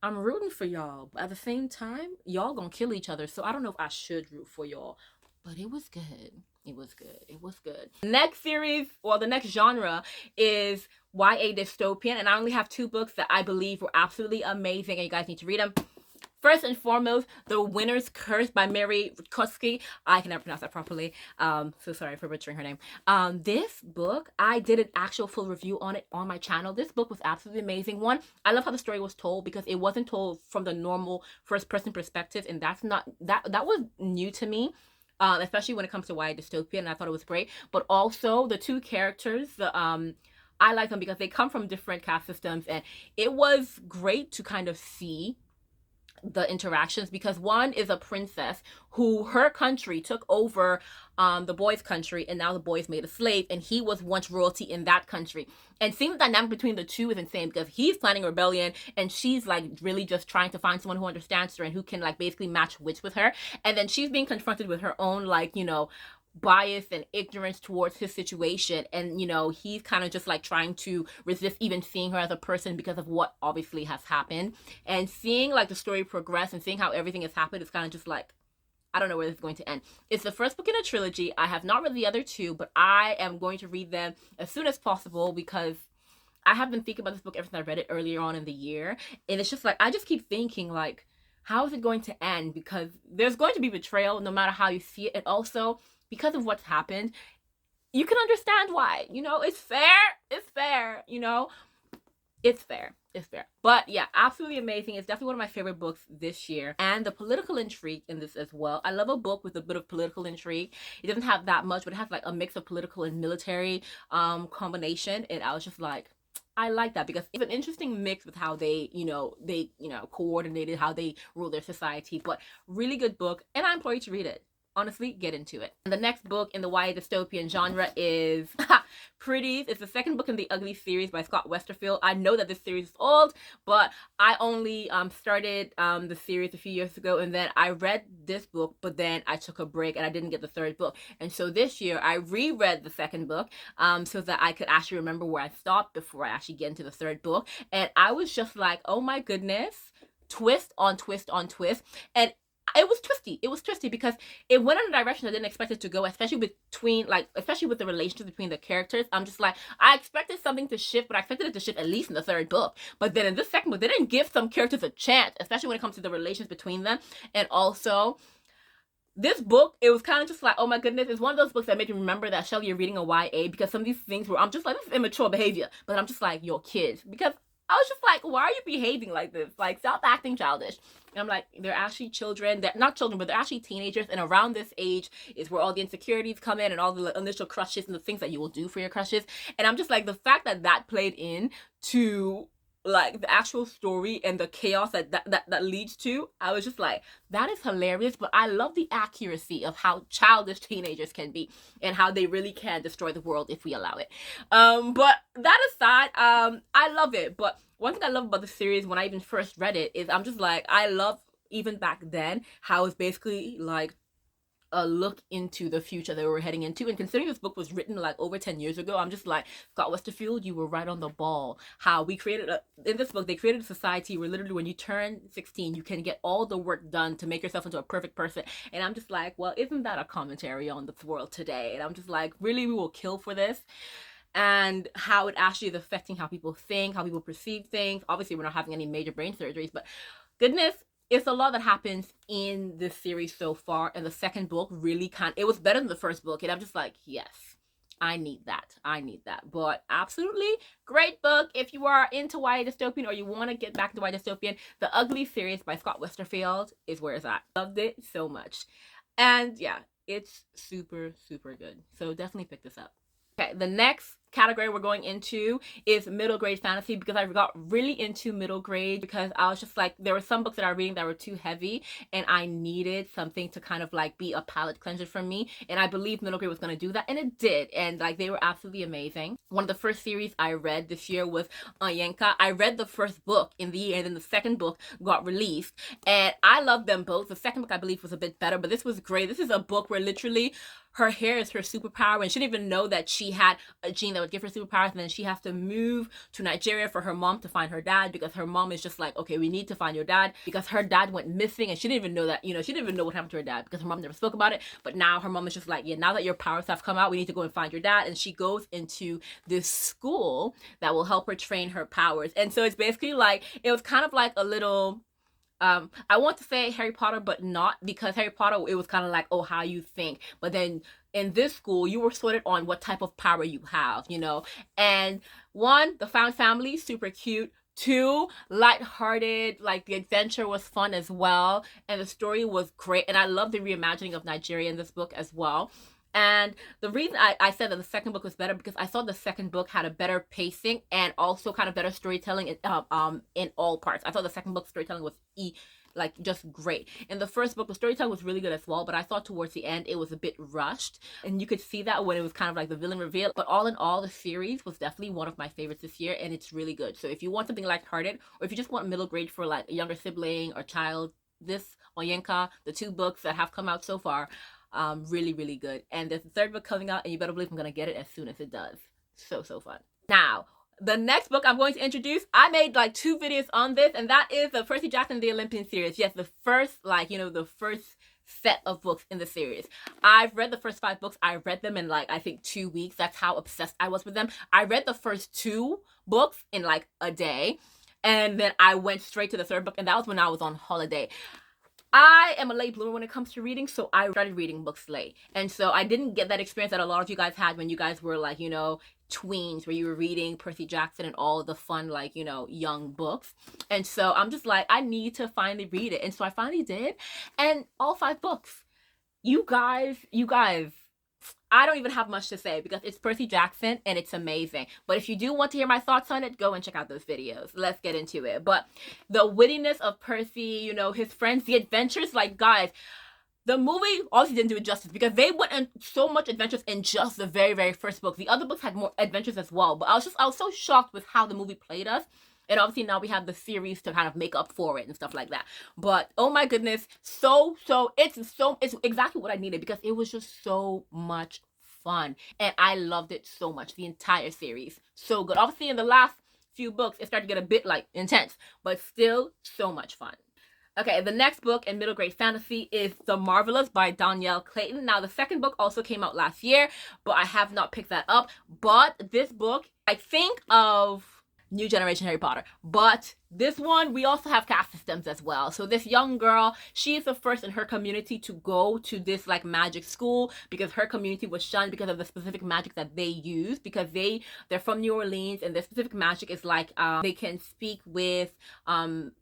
I'm rooting for y'all, but at the same time, y'all gonna kill each other. So I don't know if I should root for y'all, but it was good. It was good. It was good. Next series, well, the next genre is YA dystopian, and I only have two books that I believe were absolutely amazing, and you guys need to read them. First and foremost, The Winner's Curse by Mary Rutkowski. I can never pronounce that properly. So sorry for butchering her name. This book, I did an actual full review on it on my channel. This book was absolutely amazing. One, I love how the story was told because it wasn't told from the normal first-person perspective, and that was new to me. Especially when it comes to YA dystopian, and I thought it was great. But also the two characters, I like them because they come from different caste systems, and it was great to kind of see the interactions, because one is a princess who her country took over the boy's country, and now the boy is made a slave, and he was once royalty in that country. And seeing the dynamic between the two is insane because he's planning rebellion and she's like really just trying to find someone who understands her and who can like basically match wits with her. And then she's being confronted with her own like, you know, bias and ignorance towards his situation, and you know, he's kind of just like trying to resist even seeing her as a person because of what obviously has happened. And seeing like the story progress and seeing how everything has happened is kind of just like, I don't know where this is going to end. It's the first book in a trilogy. I have not read the other two, but I am going to read them as soon as possible because I have been thinking about this book ever since I read it earlier on in the year. And it's just like, I just keep thinking like, how is it going to end? Because there's going to be betrayal no matter how you see it. And also, because of what's happened, you can understand why. You know, it's fair. It's fair, you know. It's fair. It's fair. But yeah, absolutely amazing. It's definitely one of my favorite books this year. And the political intrigue in this as well. I love a book with a bit of political intrigue. It doesn't have that much, but it has like a mix of political and military combination. And I was just like, I like that because it's an interesting mix with how they coordinated how they rule their society. But really good book, and I implore you to read it. Honestly, get into it. And the next book in the YA dystopian genre is Pretties. It's the second book in the Ugly series by Scott Westerfield. I know that this series is old, but I only started the series a few years ago, and then I read this book, but then I took a break and I didn't get the third book. And so this year I reread the second book so that I could actually remember where I stopped before I actually get into the third book. And I was just like, oh my goodness, twist on twist on twist. And it was twisty because it went in a direction I didn't expect it to go, especially with the relationships between the characters. I'm just like, I expected something to shift, but I expected it to shift at least in the third book. But then in this second book, they didn't give some characters a chance, especially when it comes to the relations between them. And also, this book, it was kind of just like, oh my goodness, it's one of those books that made me remember that, Shelly, you're reading a YA, because some of these things where I'm just like, this is immature behavior, but I'm just like, you're kids. Because I was just like, why are you behaving like this? Like, stop acting childish. And I'm like, they're actually children. They're not children, but they're actually teenagers. And around this age is where all the insecurities come in and all the initial crushes and the things that you will do for your crushes. And I'm just like, the fact that that played in to like the actual story and the chaos that leads to, I was just like, that is hilarious. But I love the accuracy of how childish teenagers can be and how they really can destroy the world if we allow it. But that aside, I love it. But one thing I love about the series when I even first read it is I'm just like, I love even back then how it's basically like a look into the future that we were heading into. And considering this book was written like over 10 years ago, I'm just like, Scott Westerfield, you were right on the ball. How we created in this book, they created a society where literally when you turn 16, you can get all the work done to make yourself into a perfect person. And I'm just like, well, isn't that a commentary on the world today? And I'm just like, really, we will kill for this. And how it actually is affecting how people think, how people perceive things. Obviously, we're not having any major brain surgeries, but goodness, it's a lot that happens in this series so far. And the second book really it was better than the first book. And I'm just like, yes, I need that. But absolutely great book. If you are into YA dystopian or you want to get back to YA dystopian, the Ugly series by Scott Westerfield is where it's at. Loved it so much. And yeah, it's super, super good. So definitely pick this up. Okay, the next category we're going into is middle grade fantasy, because I got really into middle grade because I was just like, there were some books that I was reading that were too heavy and I needed something to kind of like be a palate cleanser for me, and I believe middle grade was going to do that, and it did. And like, they were absolutely amazing. One of the first series I read this year was Yenka. I read the first book in the year and then the second book got released, and I loved them both. The second book I believe was a bit better, but this was great. This is a book where literally her hair is her superpower, and she didn't even know that she had a gene that would give her superpowers. And then she has to move to Nigeria for her mom to find her dad, because her mom is just like, okay, we need to find your dad, because her dad went missing, and she didn't even know that, she didn't even know what happened to her dad because her mom never spoke about it. But now her mom is just like, yeah, now that your powers have come out, we need to go and find your dad. And she goes into this school that will help her train her powers. And so it's basically like, it was kind of like a little, I want to say Harry Potter, but not, because Harry Potter, it was kind of like, oh, how you think. But then in this school, you were sorted on what type of power you have, And one, the found family, super cute. Two, lighthearted, like the adventure was fun as well. And the story was great. And I love the reimagining of Nigeria in this book as well. And the reason I said that the second book was better, because I thought the second book had a better pacing and also kind of better storytelling in all parts. I thought the second book storytelling was just great. In the first book, the storytelling was really good as well, but I thought towards the end it was a bit rushed, and you could see that when it was kind of like the villain reveal. But all in all, the series was definitely one of my favorites this year, and it's really good. So if you want something lighthearted, or if you just want middle grade for like a younger sibling or child, this Oyenka, the two books that have come out so far, really, really good. And there's a third book coming out, and you better believe I'm gonna get it as soon as it does. So fun. Now, the next book I'm going to introduce, I made like 2 videos on this, and that is the Percy Jackson The Olympian series. Yes, the first, the first set of books in the series. I've read the first 5 books. I read them in I think 2 weeks. That's how obsessed I was with them. I read the first 2 books in a day, and then I went straight to the third book, and that was when I was on holiday. I am a late bloomer when it comes to reading, so I started reading books late. And so I didn't get that experience that a lot of you guys had when you guys were tweens where you were reading Percy Jackson and all the fun, like, you know, young books. And so I'm just like, I need to finally read it. And so I finally did. And all 5 books. You guys, I don't even have much to say because it's Percy Jackson and it's amazing. But if you do want to hear my thoughts on it, go and check out those videos. Let's get into it. But the wittiness of Percy, you know, his friends, the adventures, like, guys, the movie obviously didn't do it justice because they went on so much adventures in just the very, very first book. The other books had more adventures as well. But I was so shocked with how the movie played us. And obviously now we have the series to kind of make up for it and stuff like that. But oh my goodness, it's exactly what I needed because it was just so much fun. And I loved it so much, the entire series. So good. Obviously in the last few books, it started to get a bit like intense, but still so much fun. Okay, the next book in middle grade fantasy is The Marvelous by Danielle Clayton. Now, the second book also came out last year, but I have not picked that up. But this book, I think of New Generation Harry Potter. But this one, we also have caste systems as well. So this young girl, she is the first in her community to go to this like magic school because her community was shunned because of the specific magic that they use, because they're from New Orleans and their specific magic is like they can speak with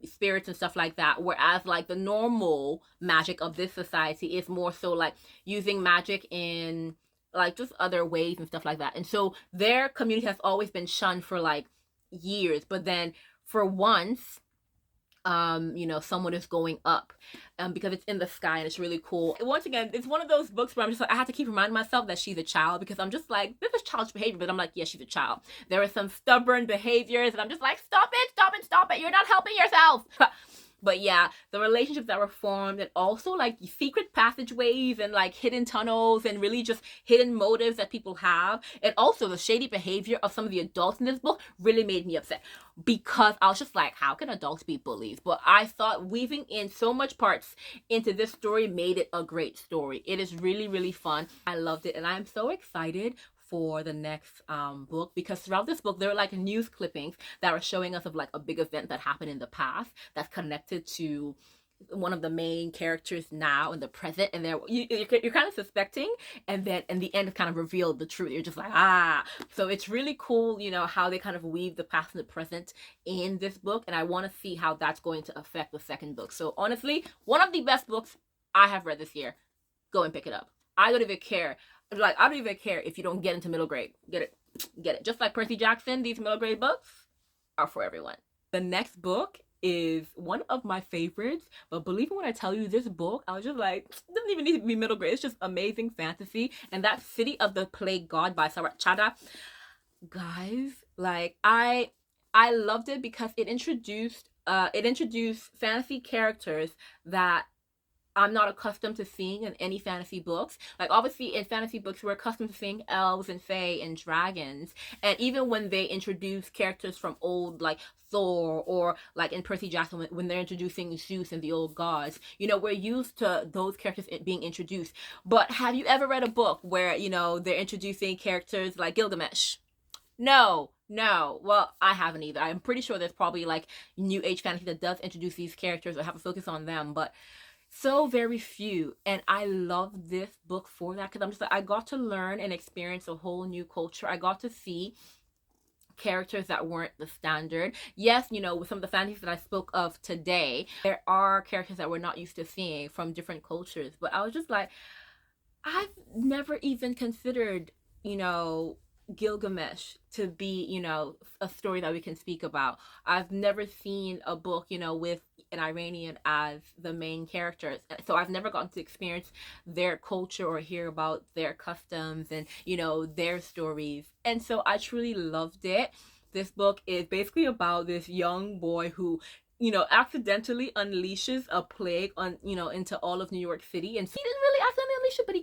spirits and stuff like that, whereas like the normal magic of this society is more so like using magic in like just other ways and stuff like that. And so their community has always been shunned for like years, but then for once you know, someone is going up because it's in the sky and it's really cool. Once again, it's one of those books where I'm just like, I have to keep reminding myself that she's a child because I'm just like, this is childish behavior, but I'm like, yeah, she's a child. There are some stubborn behaviors and I'm just like, stop it, you're not helping yourself. But yeah, the relationships that were formed and also like secret passageways and like hidden tunnels and really just hidden motives that people have. And also the shady behavior of some of the adults in this book really made me upset because I was just like, how can adults be bullies? But I thought weaving in so much parts into this story made it a great story. It is really, really fun. I loved it and I'm so excited for the next book because throughout this book there are like news clippings that are showing us of like a big event that happened in the past that's connected to one of the main characters now in the present, and you're kind of suspecting, and then in the end it kind of revealed the truth. You're just like, ah. So it's really cool, you know, how they kind of weave the past and the present in this book, and I want to see how that's going to affect the second book. So honestly, one of the best books I have read this year. Go and pick it up. I don't even care. Like, I don't even care if you don't get into middle grade. Get it. Just like Percy Jackson, these middle grade books are for everyone. The next book is one of my favorites, but believe me when I tell you, this book, I was just like, it doesn't even need to be middle grade. It's just amazing fantasy. And that's City of the Plague God by Sarat Chada. Guys, like, I loved it because it introduced fantasy characters that I'm not accustomed to seeing in any fantasy books. Like, obviously in fantasy books we're accustomed to seeing elves and fae and dragons, and even when they introduce characters from old like Thor, or like in Percy Jackson when they're introducing Zeus and the old gods, you know, we're used to those characters being introduced. But have you ever read a book where, you know, they're introducing characters like Gilgamesh? No. Well, I haven't either. I'm pretty sure there's probably like new age fantasy that does introduce these characters or have a focus on them, but so very few. And I love this book for that because I'm just like, I got to learn and experience a whole new culture. I got to see characters that weren't the standard. Yes, you know, with some of the fantasies that I spoke of today, there are characters that we're not used to seeing from different cultures. But I was just like, I've never even considered, you know, Gilgamesh to be, you know, a story that we can speak about. I've never seen a book, you know, with an Iranian as the main character, so I've never gotten to experience their culture or hear about their customs and, you know, their stories. And so I truly loved it. This book is basically about this young boy who, you know, accidentally unleashes a plague on, you know, into all of New York City. And he didn't really accidentally unleash it, but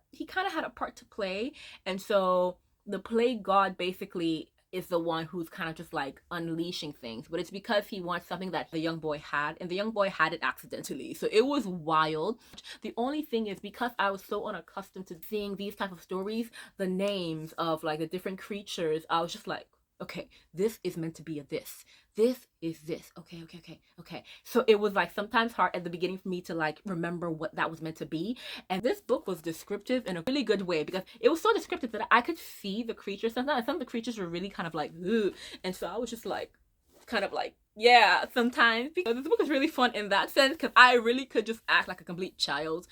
he kind of had a part to play. And so the plague god basically is the one who's kind of just like unleashing things, but it's because he wants something that the young boy had, and the young boy had it accidentally. So it was wild. The only thing is, because I was so unaccustomed to seeing these type of stories, the names of like the different creatures, I was just like, okay, this is meant to be a this. This is this. Okay, okay, okay, okay. So it was like sometimes hard at the beginning for me to like remember what that was meant to be. And this book was descriptive in a really good way because it was so descriptive that I could see the creatures sometimes. Some of the creatures were really kind of like, ugh. And so I was just like, kind of like, yeah, sometimes. Because this book is really fun in that sense because I really could just act like a complete child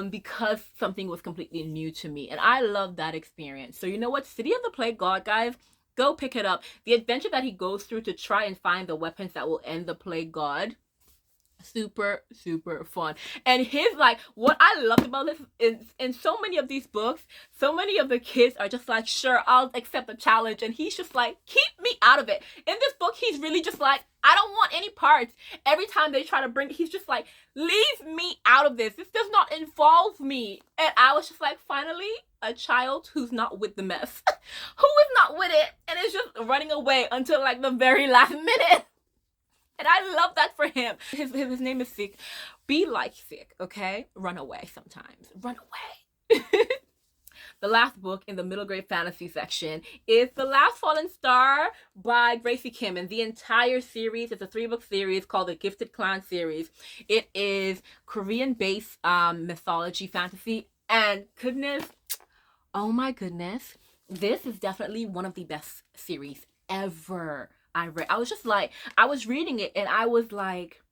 because something was completely new to me. And I love that experience. So you know what? City of the Plague God, guys, go pick it up. The adventure that he goes through to try and find the weapons that will end the plague god, super fun. And his, like, what I loved about this is in so many of these books, so many of the kids are just like, sure, I'll accept the challenge, and he's just like, keep me out of it. In this book, he's really just like, I don't want any parts. Every time they try to bring it, he's just like, leave me out of this. This does not involve me. And I was just like, finally, a child who's not with the mess, who is not with it, and is just running away until like the very last minute. And I love that for him. His name is Sick. Be like Sick, okay? Run away sometimes. Run away. The last book in the middle grade fantasy section is The Last Fallen Star by Gracie Kim. And the entire series, it's a 3-book series called the Gifted Clan series. It is Korean-based mythology fantasy. And goodness, oh my goodness, this is definitely one of the best series ever I read. I was just like, I was reading it and I was like,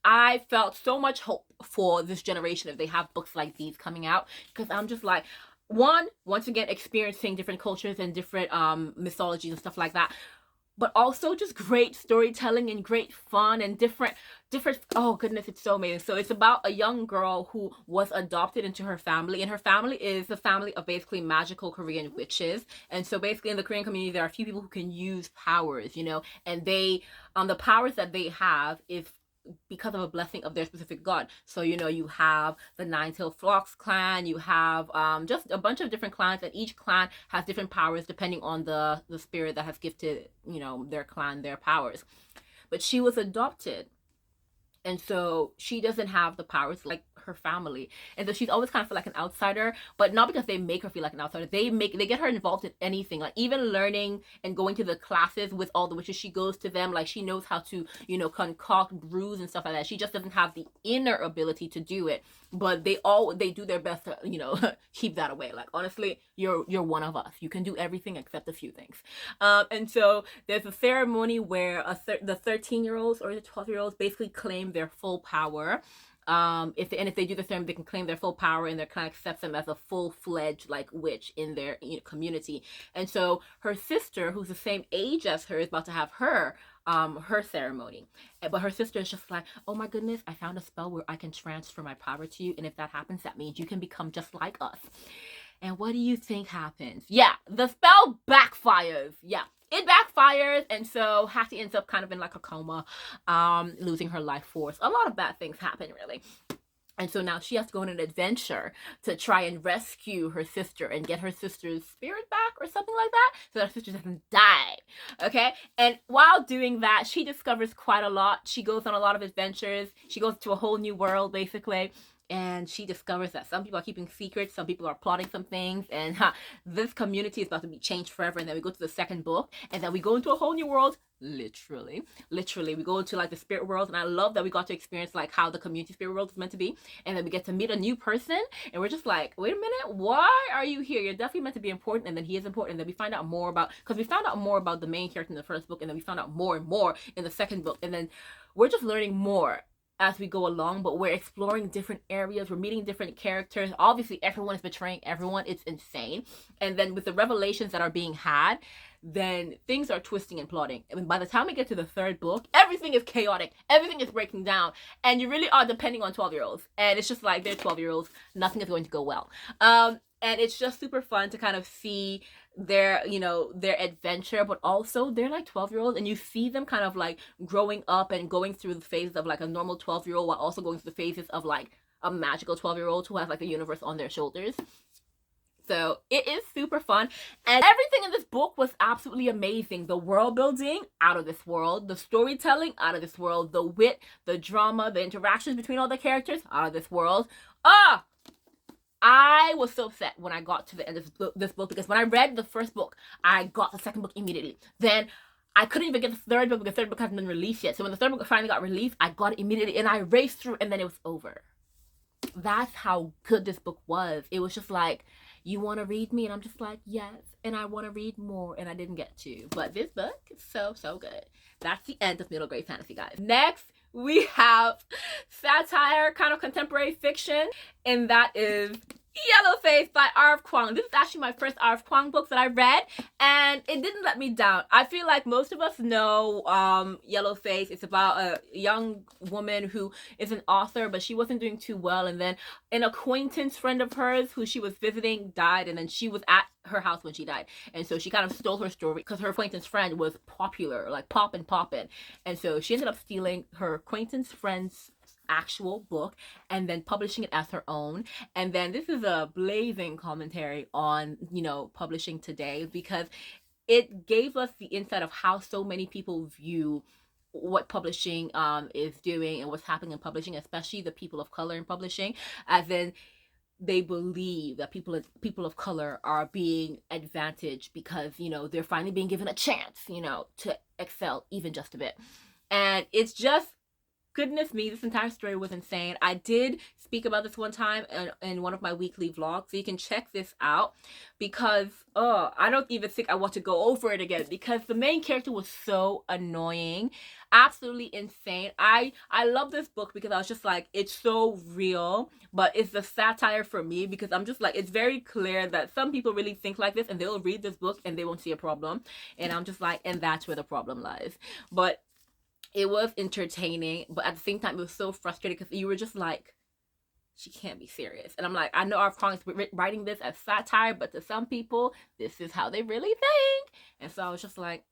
I felt so much hope for this generation if they have books like these coming out, because I'm just like, once again, experiencing different cultures and different mythologies and stuff like that, but also just great storytelling and great fun and different, oh goodness, it's so amazing. So it's about a young girl who was adopted into her family, and her family is a family of basically magical Korean witches. And so basically in the Korean community, there are a few people who can use powers, you know, and they, the powers that they have is because of a blessing of their specific god. So, you know, you have the Nine-Tailed Fox clan, you have just a bunch of different clans, and each clan has different powers depending on the spirit that has gifted, you know, their clan their powers. But she was adopted, and so she doesn't have the powers like her family, and so she's always kind of feel like an outsider, but not because they make her feel like an outsider. They get her involved in anything, like even learning and going to the classes with all the witches. She goes to them, like she knows how to, you know, concoct brews and stuff like that. She just doesn't have the inner ability to do it, but they do their best to, you know, keep that away. Like, honestly, you're one of us. You can do everything except a few things. And so there's a ceremony where the 13-year-olds or the 12-year-olds basically claim their full power. If they do the ceremony, they can claim their full power, and their clan accepts them as a full-fledged like witch in their, you know, community. And so her sister, who's the same age as her, is about to have her ceremony. But her sister is just like, oh my goodness, I found a spell where I can transfer my power to you, and if that happens, that means you can become just like us. And what do you think happens? Yeah, the spell backfires. Yeah, it backfires, and so Hattie ends up kind of in like a coma, losing her life force. A lot of bad things happen, really. And so now she has to go on an adventure to try and rescue her sister and get her sister's spirit back or something like that, so that her sister doesn't die. Okay? And while doing that, she discovers quite a lot. She goes on a lot of adventures. She goes to a whole new world, basically. And she discovers that some people are keeping secrets, some people are plotting some things, and this community is about to be changed forever. And then we go to the second book, and then we go into a whole new world. Literally, we go into like the spirit world, and I love that we got to experience like how the community spirit world is meant to be, and then we get to meet a new person, and we're just like, wait a minute, why are you here? You're definitely meant to be important. And then he is important, and then we find out more about, because we found out more about the main character in the first book, and then we found out more and more in the second book, and then we're just learning more as we go along, but we're exploring different areas, we're meeting different characters. Obviously everyone is betraying everyone, it's insane. And then with the revelations that are being had, then things are twisting and plotting. I mean, by the time we get to the third book, everything is chaotic, everything is breaking down, and you really are depending on 12-year-olds, and it's just like, they're 12-year-olds, nothing is going to go well. And it's just super fun to kind of see their, you know, their adventure, but also they're like 12-year-olds, and you see them kind of like growing up and going through the phases of like a normal 12-year-old, while also going through the phases of like a magical 12-year-old who has like the universe on their shoulders. So it is super fun, and everything in this book was absolutely amazing. The world building, out of this world. The storytelling, out of this world. The wit, the drama, the interactions between all the characters, out of this world. I was so upset when I got to the end of this book because when I read the first book, I got the second book immediately. Then I couldn't even get the third book because the third book hasn't been released yet. So when the third book finally got released, I got it immediately and I raced through and then it was over. That's how good this book was. It was just like, you want to read me? And I'm just like, yes. And I want to read more and I didn't get to. But this book is so, so good. That's the end of middle grade fantasy, guys. Next, we have satire, kind of contemporary fiction, and that is Yellowface by R.F. Kuang. This is actually my first R.F. Kuang book that I read, and it didn't let me down. I feel like most of us know Yellowface. It's about a young woman who is an author, but she wasn't doing too well, and then an acquaintance friend of hers who she was visiting died, and then she was at her house when she died, and so she kind of stole her story because her acquaintance friend was popular, like poppin', and so she ended up stealing her acquaintance friend's actual book and then publishing it as her own. And then this is a blazing commentary on, you know, publishing today, because it gave us the insight of how so many people view what publishing is doing and what's happening in publishing, especially the people of color in publishing, as in they believe that people of color are being advantaged because, you know, they're finally being given a chance, you know, to excel even just a bit. And it's just, goodness me, this entire story was insane. I did speak about this one time in one of my weekly vlogs, so you can check this out, because I don't even think I want to go over it again because the main character was so annoying, absolutely insane. I love this book because I was just like, it's so real, but it's the satire for me because I'm just like, it's very clear that some people really think like this and they'll read this book and they won't see a problem, and I'm just like, and that's where the problem lies. But it was entertaining, but at the same time, it was so frustrating because you were just like, she can't be serious. And I'm like, I know R.F. Kuang is writing this as satire, but to some people, this is how they really think. And so I was just like,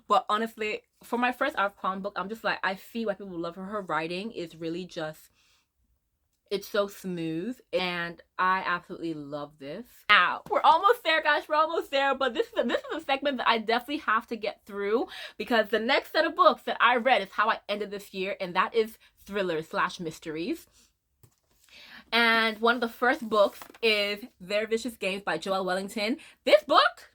But honestly, for my first R.F. Kuang book, I'm just like, I see why people love her. Her writing is really just, it's so smooth, and I absolutely love this. Now, we're almost there, guys. We're almost there, but this is a segment that I definitely have to get through because the next set of books that I read is how I ended this year, and that is thrillers/mysteries. And one of the first books is Very Vicious Games by Joelle Wellington. This book,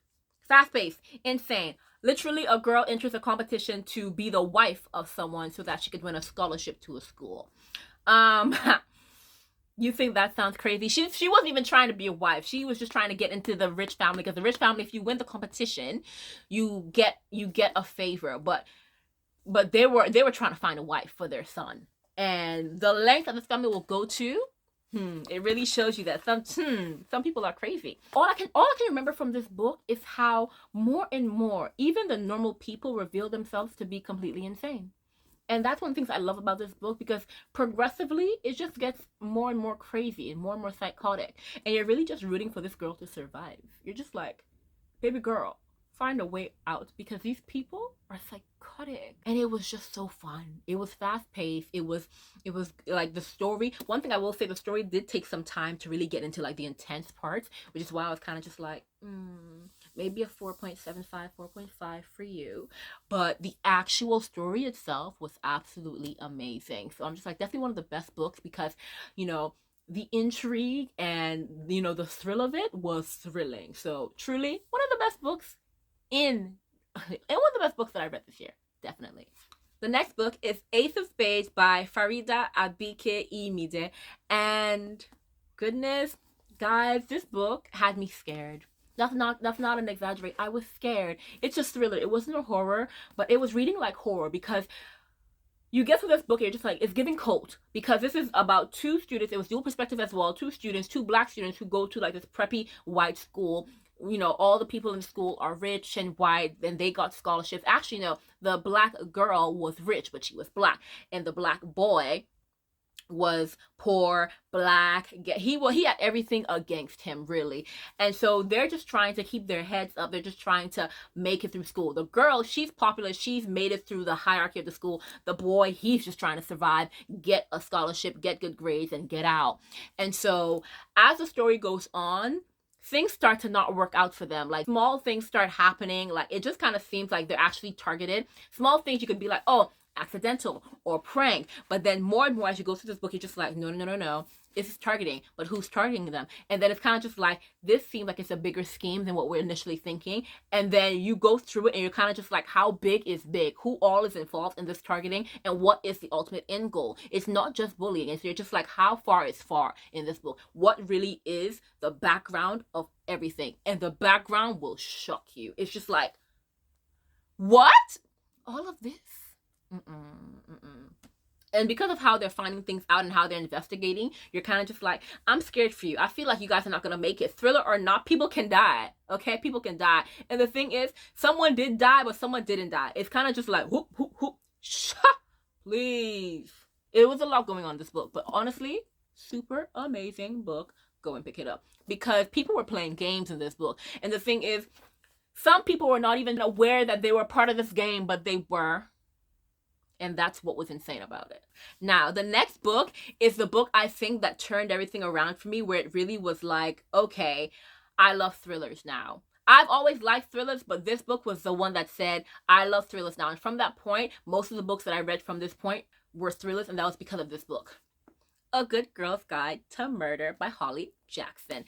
fast-paced, insane. Literally, a girl enters a competition to be the wife of someone so that she could win a scholarship to a school. You think that sounds crazy? She wasn't even trying to be a wife. She was just trying to get into the rich family, because the rich family, if you win the competition, you get a favor. But they were trying to find a wife for their son, and the length that this family will go to, it really shows you that some people are crazy. All I can remember from this book is how more and more even the normal people reveal themselves to be completely insane. And that's one of the things I love about this book, because progressively it just gets more and more crazy and more psychotic. And you're really just rooting for this girl to survive. You're just like, baby girl, find a way out, because these people are psychotic. And it was just so fun. It was fast paced. It was like the story. One thing I will say, the story did take some time to really get into like the intense parts, which is why I was kind of just like, maybe a 4.75, 4.5 for you. But the actual story itself was absolutely amazing. So I'm just like, definitely one of the best books, because, you know, the intrigue and, you know, the thrill of it was thrilling. So truly one of the best books and one of the best books that I read this year, definitely. The next book is Ace of Spades by Farida Abike Imide. And goodness, guys, this book had me scared. That's not an exaggerate. I was scared. It's a thriller. It wasn't a horror, but it was reading like horror, because you get through this book and you're just like, it's giving cult, because this is about two students. It was dual perspective as well. Two black students who go to like this preppy white school. You know, all the people in the school are rich and white, and they got scholarships. Actually, no, the black girl was rich, but she was black, and the black boy was poor, black. He had everything against him, really. And so they're just trying to keep their heads up. They're just trying to make it through school. The girl, she's popular. She's made it through the hierarchy of the school. The boy, he's just trying to survive, get a scholarship, get good grades, and get out. And so as the story goes on, things start to not work out for them. Like, small things start happening. Like, it just kind of seems like they're actually targeted. Small things you could be like, oh, accidental or prank. But then more and more as you go through this book, you're just like, no, no, no, no. It's targeting, but who's targeting them? And then it's kind of just like, this seems like it's a bigger scheme than what we're initially thinking. And then you go through it and you're kind of just like, how big is big? Who all is involved in this targeting? And what is the ultimate end goal? It's not just bullying. It's you're just like, how far is far in this book? What really is the background of everything? And the background will shock you. It's just like, what? All of this? And because of how they're finding things out and how they're investigating, you're kind of just like, I'm scared for you. I feel like you guys are not going to make it. Thriller or not, people can die. Okay? People can die. And the thing is, someone did die, but someone didn't die. It's kind of just like, whoop, whoop, whoop. Please. It was a lot going on in this book. But honestly, super amazing book. Go and pick it up. Because people were playing games in this book. And the thing is, some people were not even aware that they were part of this game, but they were. And that's what was insane about it. Now, the next book is the book I think that turned everything around for me, where it really was like, okay, I love thrillers now. I've always liked thrillers, but this book was the one that said, I love thrillers now. And from that point, most of the books that I read from this point were thrillers, and that was because of this book. A Good Girl's Guide to Murder by Holly Jackson.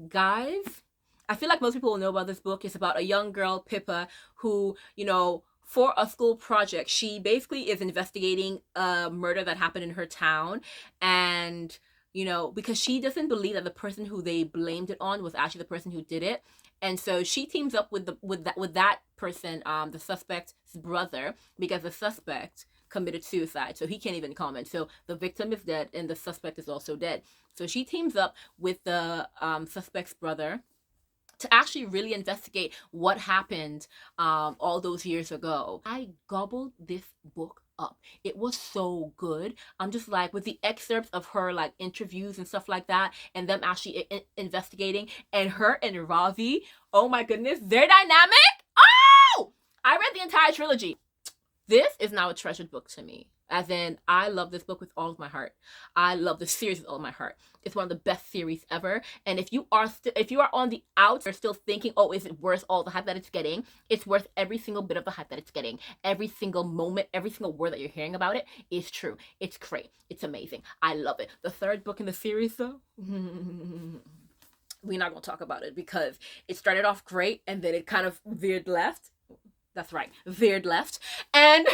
Guys, I feel like most people will know about this book. It's about a young girl, Pippa, who, you know, for a school project, she basically is investigating a murder that happened in her town. And, you know, because she doesn't believe that the person who they blamed it on was actually the person who did it. And so she teams up with that person, the suspect's brother, because the suspect committed suicide. So he can't even comment. So the victim is dead and the suspect is also dead. So she teams up with the suspect's brother to actually really investigate what happened all those years ago. I gobbled this book up. It was so good. I'm just like, with the excerpts of her like interviews and stuff like that, and them actually investigating, and her and Ravi, oh my goodness, their dynamic. Oh, I read the entire trilogy. This is now a treasured book to me. As in, I love this book with all of my heart. I love the series with all of my heart. It's one of the best series ever. And if you are on the outs, you're still thinking, oh, is it worth all the hype that it's getting? It's worth every single bit of the hype that it's getting. Every single moment, every single word that you're hearing about it is true. It's great. It's amazing. I love it. The third book in the series, though, we're not going to talk about it because it started off great and then it kind of veered left. That's right, veered left. And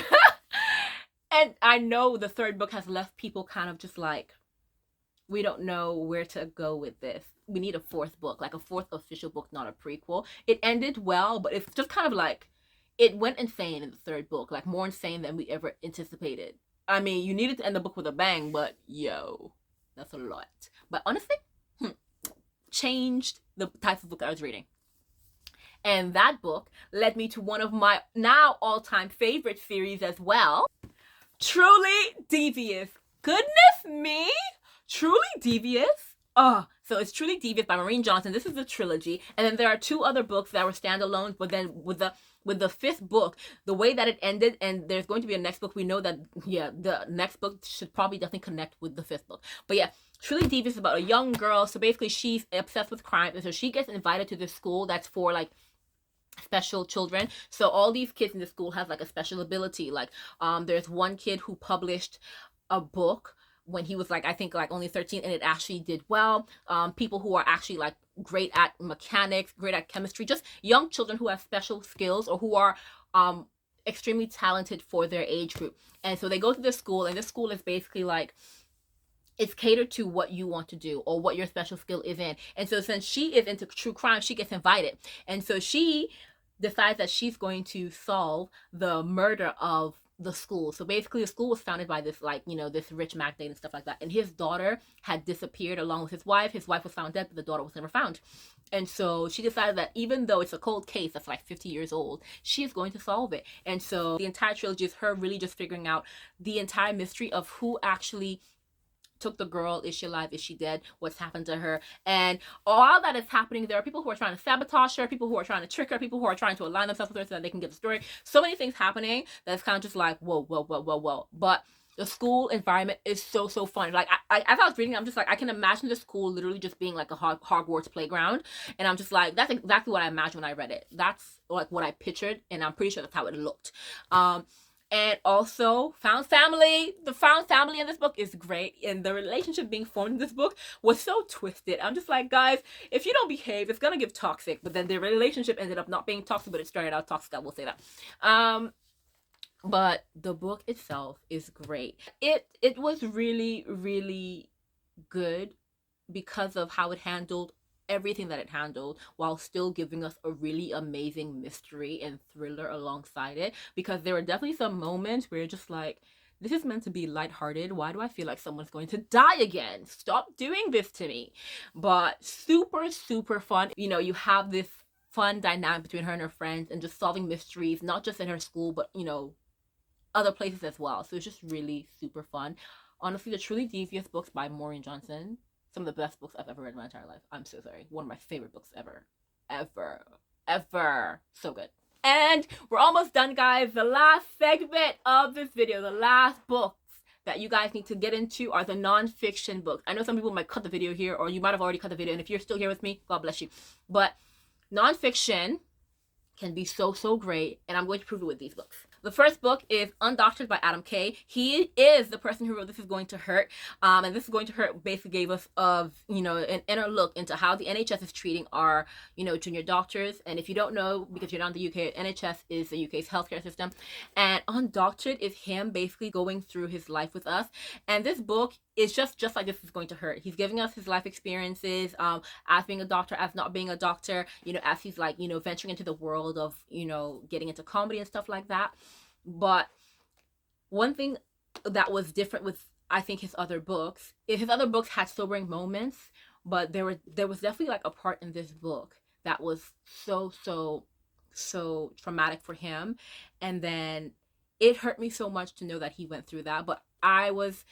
and I know the third book has left people kind of just like, we don't know where to go with this. We need a fourth book, like a fourth official book, not a prequel. It ended well, but it's just kind of like, it went insane in the third book, like more insane than we ever anticipated. I mean, you needed to end the book with a bang, but yo, that's a lot. But honestly, changed the type of book I was reading. And that book led me to one of my now all-time favorite series as well. Truly Devious. Goodness me. Truly Devious. Oh, so it's Truly Devious by Maureen Johnson. This is the trilogy. And then there are two other books that were standalone, but then with the fifth book, the way that it ended, and there's going to be a next book, we know that, yeah, the next book should probably definitely connect with the fifth book. But yeah, Truly Devious is about a young girl. So basically she's obsessed with crime. And so she gets invited to this school that's for like special children. So all these kids in the school have like a special ability. Like there's one kid who published a book when he was like, I think like only 13, and it actually did well. People who are actually like great at mechanics, great at chemistry, just young children who have special skills or who are extremely talented for their age group. And so they go to this school, and this school is basically like, it's catered to what you want to do or what your special skill is in. And so since she is into true crime, she gets invited. And so she decides that she's going to solve the murder of the school. So basically the school was founded by this, like, you know, this rich magnate and stuff like that. And his daughter had disappeared along with his wife. His wife was found dead, but the daughter was never found. And so she decided that even though it's a cold case that's like 50 years old, she is going to solve it. And so the entire trilogy is her really just figuring out the entire mystery of who actually took the girl. Is she alive? Is she dead? What's happened to her? And all that is happening, there are people who are trying to sabotage her, people who are trying to trick her, people who are trying to align themselves with her so that they can get the story. So many things happening that's kind of just like, whoa, whoa, whoa, whoa, whoa. But the school environment is so fun. Like, as I was reading, I'm just like, I can imagine the school literally just being like a Hogwarts playground. And I'm just like, that's exactly what I imagined when I read it. That's like what I pictured, and I'm pretty sure that's how it looked. And also found family. The found family in this book is great, and the relationship being formed in this book was so twisted. I'm just like, guys, if you don't behave, it's gonna give toxic. But then the relationship ended up not being toxic, but it started out toxic. I will say that. But the book itself is great. It was really, really good because of how it handled everything that it handled, while still giving us a really amazing mystery and thriller alongside it. Because there were definitely some moments where you're just like, this is meant to be lighthearted. Why do I feel like someone's going to die again? Stop doing this to me. But super, super fun. You know, you have this fun dynamic between her and her friends, and just solving mysteries, not just in her school, but, you know, other places as well. So it's just really super fun. Honestly, the Truly Devious books by Maureen Johnson, some of the best books I've ever read in my entire life. I'm so sorry. One of my favorite books ever. Ever. So good. And we're almost done, guys. The last segment of this video, the last books that you guys need to get into are the non-fiction books. I know some people might cut the video here, or you might have already cut the video, and if you're still here with me, God bless you. But non-fiction can be so, so great, and I'm going to prove it with these books. The first book is Undoctored by Adam Kay. He is the person who wrote This Is Going to Hurt. And This Is Going to Hurt basically gave us an inner look into how the NHS is treating our, junior doctors. And if you don't know, because you're not in the UK, NHS is the UK's healthcare system. And Undoctored is him basically going through his life with us. And this book is just like This Is Going to Hurt. He's giving us his life experiences, as being a doctor, as not being a doctor, as he's like, venturing into the world of, getting into comedy and stuff like that. But one thing that was different with, I think, his other books is his other books had sobering moments, but there was definitely like a part in this book that was so traumatic for him. And then it hurt me so much to know that he went through that. But I was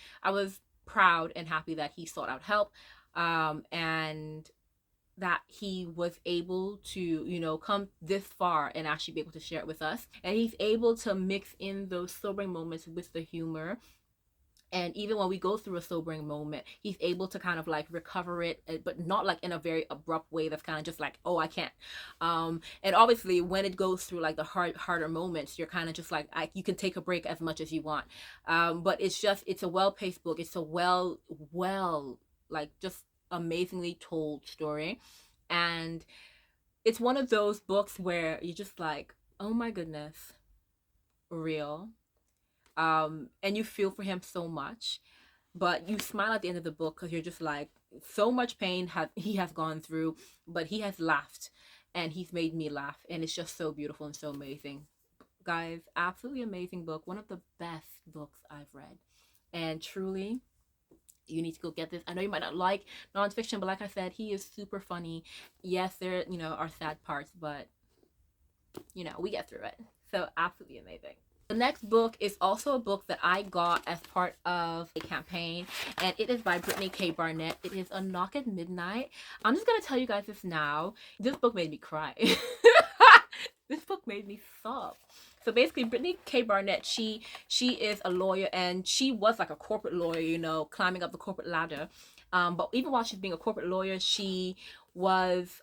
proud and happy that he sought out help, and that he was able to, come this far and actually be able to share it with us. And he's able to mix in those sobering moments with the humor. And even when we go through a sobering moment, he's able to kind of like recover it, but not like in a very abrupt way that's kind of just like, oh, I can't. And obviously when it goes through like the harder moments, you're kind of just like, you can take a break as much as you want. But it's a well-paced book. It's a well, like just amazingly told story. And it's one of those books where you're just like, oh my goodness, real. And you feel for him so much, but you smile at the end of the book because you're just like, so much pain he has gone through, but he has laughed, and he's made me laugh, and it's just so beautiful and so amazing. Guys, absolutely amazing book. One of the best books I've read, and truly, you need to go get this. I know you might not like nonfiction, but like I said, he is super funny. Yes, there are sad parts, but we get through it. So absolutely amazing. The next book is also a book that I got as part of a campaign, and it is by Brittany K. Barnett. It is A Knock at Midnight. I'm just gonna tell you guys this now. This book made me cry. This book made me sob. So basically, Brittany K. Barnett, she is a lawyer, and she was like a corporate lawyer, climbing up the corporate ladder. But even while she's being a corporate lawyer, she was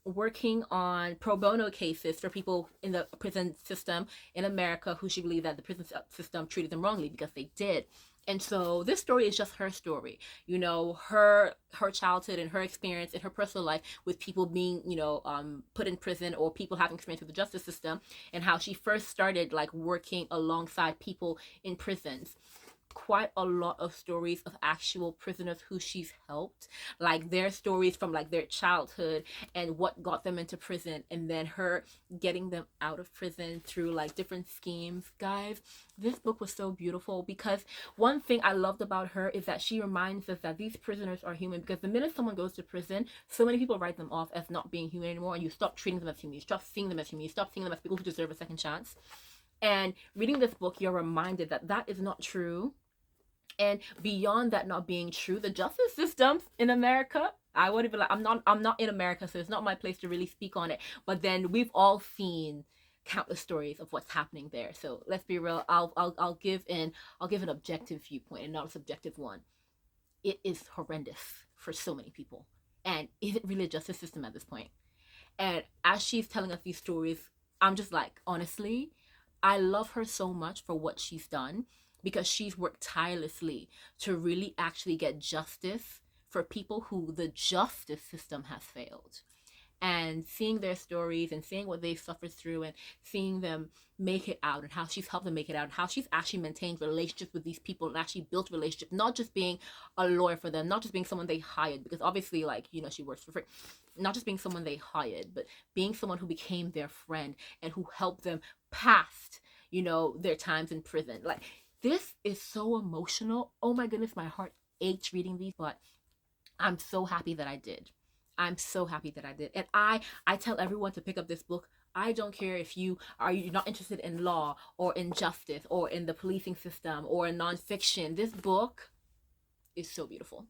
working on pro bono cases for people in the prison system in America who she believed that the prison system treated them wrongly, because they did. And so this story is just her story, her childhood and her experience in her personal life with people being, put in prison, or people having experience with the justice system, and how she first started like working alongside people in prisons. Quite a lot of stories of actual prisoners who she's helped, like their stories from like their childhood and what got them into prison, and then her getting them out of prison through like different schemes. Guys, this book was so beautiful, because one thing I loved about her is that she reminds us that these prisoners are human, because the minute someone goes to prison, so many people write them off as not being human anymore, and you stop treating them as human, you stop seeing them as human, you stop seeing them as people who deserve a second chance. And reading this book, you're reminded that that is not true. And beyond that not being true, the justice system in America, I won't even, I'm not in America, so it's not my place to really speak on it. But then we've all seen countless stories of what's happening there. So let's be real. I'll give an objective viewpoint and not a subjective one. It is horrendous for so many people. And is it really a justice system at this point? And as she's telling us these stories, I'm just like, honestly, I love her so much for what she's done, because she's worked tirelessly to really actually get justice for people who the justice system has failed. And seeing their stories and seeing what they've suffered through and seeing them make it out, and how she's helped them make it out, and how she's actually maintained relationships with these people and actually built relationships, not just being a lawyer for them, not just being someone they hired, because obviously, like, you know, she works for free, not just being someone they hired, but being someone who became their friend and who helped them past, you know, their times in prison. Like, this is so emotional. Oh my goodness, my heart aches reading these, but I'm so happy that I did. I'm so happy that I did. And I tell everyone to pick up this book. I don't care if you're not interested in law or in justice or in the policing system or in nonfiction. This book is so beautiful.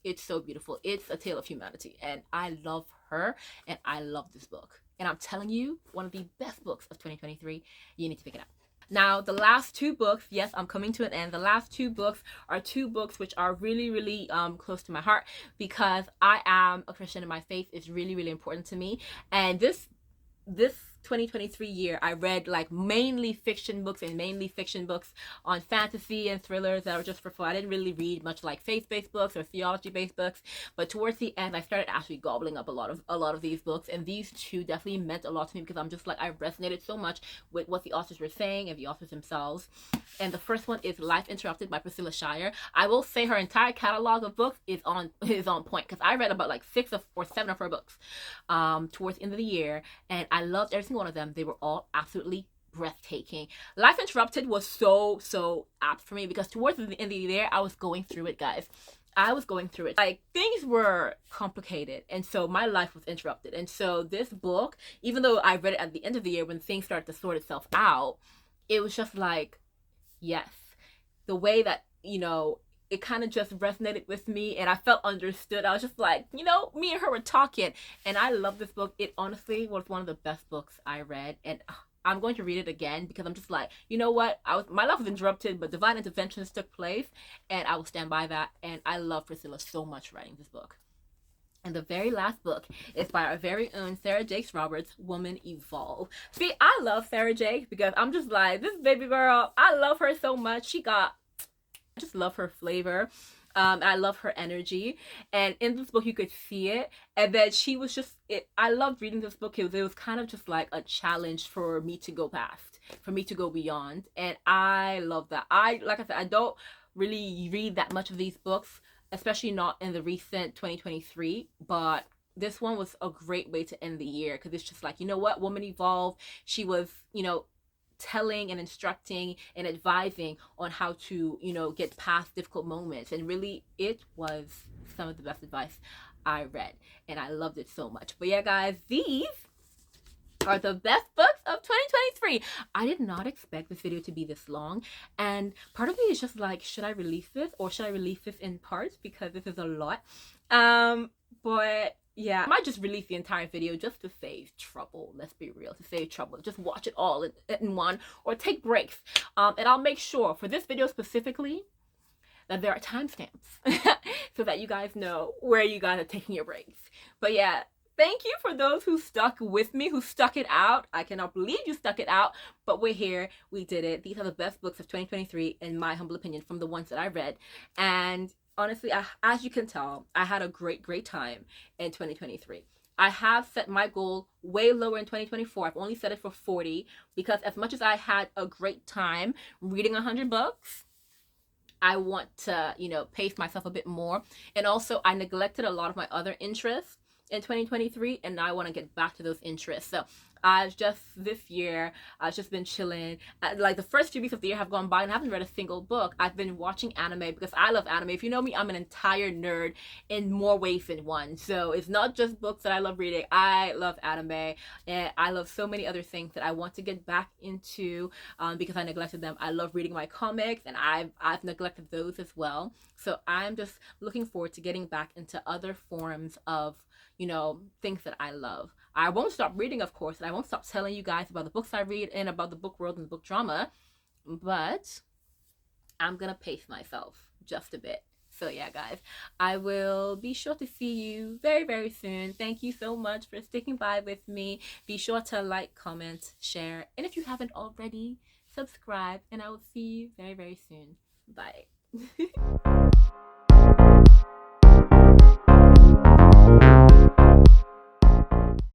It's so beautiful. It's a tale of humanity. And I love her and I love this book. And I'm telling you, one of the best books of 2023. You need to pick it up. Now, the last two books, yes, I'm coming to an end. The last two books are two books which are really, really close to my heart, because I am a Christian and my faith is really, really important to me. And this 2023 year, I read like mainly fiction books on fantasy and thrillers that were just for fun. I didn't really read much like faith-based books or theology-based books, but towards the end I started actually gobbling up a lot of these books, and these two definitely meant a lot to me, because I'm just like, I resonated so much with what the authors were saying and the authors themselves. And the first one is Life Interrupted by Priscilla Shirer. I will say her entire catalog of books is on point, because I read about like 6 or 7 of her books towards the end of the year, and I loved every single one of them. They were all absolutely breathtaking. Life Interrupted was so apt for me, because towards the end of the year I was going through it, guys. I was going through it. Like, things were complicated, and so my life was interrupted. And so this book, even though I read it at the end of the year when things started to sort itself out, it was just like, yes, the way that, you know, it kind of just resonated with me, and I felt understood. I was just like, you know, me and her were talking, and I love this book. It honestly was one of the best books I read, and I'm going to read it again, because I'm just like, you know what, my life was interrupted, but divine interventions took place, and I will stand by that. And I love Priscilla so much writing this book. And the very last book is by our very own Sarah Jakes Roberts, Woman Evolve. See, I love Sarah Jakes because I'm just like, this baby girl, I love her so much. I just love her flavor. I love her energy, and in this book you could see it. And then she was just I loved reading this book. It was kind of just like a challenge for me to go past, for me to go beyond, and I love that. Like I said, I don't really read that much of these books, especially not in the recent 2023, but this one was a great way to end the year, because it's just like, you know what, Woman Evolve, she was, you know, telling and instructing and advising on how to, you know, get past difficult moments. And really, it was some of the best advice I read, and I loved it so much. But yeah, guys, these are the best books of 2023. I did not expect this video to be this long, and part of me is just like, should I release this, or should I release this in parts, because this is a lot. But yeah, I might just release the entire video just to save trouble. Let's be real, to save trouble. Just watch it all in one, or take breaks. And I'll make sure for this video specifically that there are timestamps so that you guys know where you guys are taking your breaks. But yeah, thank you for those who stuck with me, who stuck it out. I cannot believe you stuck it out, but we're here. We did it. These are the best books of 2023, in my humble opinion, from the ones that I read. And honestly, as you can tell, I had a great time in 2023. I have set my goal way lower in 2024. I've only set it for 40, because as much as I had a great time reading 100 books, I want to, you know, pace myself a bit more. And also, I neglected a lot of my other interests in 2023, and now I want to get back to those interests. So this year I've just been chilling. Like, the first few weeks of the year have gone by and I haven't read a single book. I've been watching anime because I love anime. If you know me, I'm an entire nerd in more ways than one. So it's not just books that I love reading. I love anime, and I love so many other things that I want to get back into, because I neglected them. I love reading my comics, and I've neglected those as well. So I'm just looking forward to getting back into other forms of, you know, things that I love. I won't stop reading, of course, and I won't stop telling you guys about the books I read and about the book world and the book drama, but I'm gonna pace myself just a bit. So yeah, guys, I will be sure to see you very soon. Thank you so much for sticking by with me. Be sure to like, comment, share, and if you haven't already, subscribe, and I will see you very, very soon. Bye.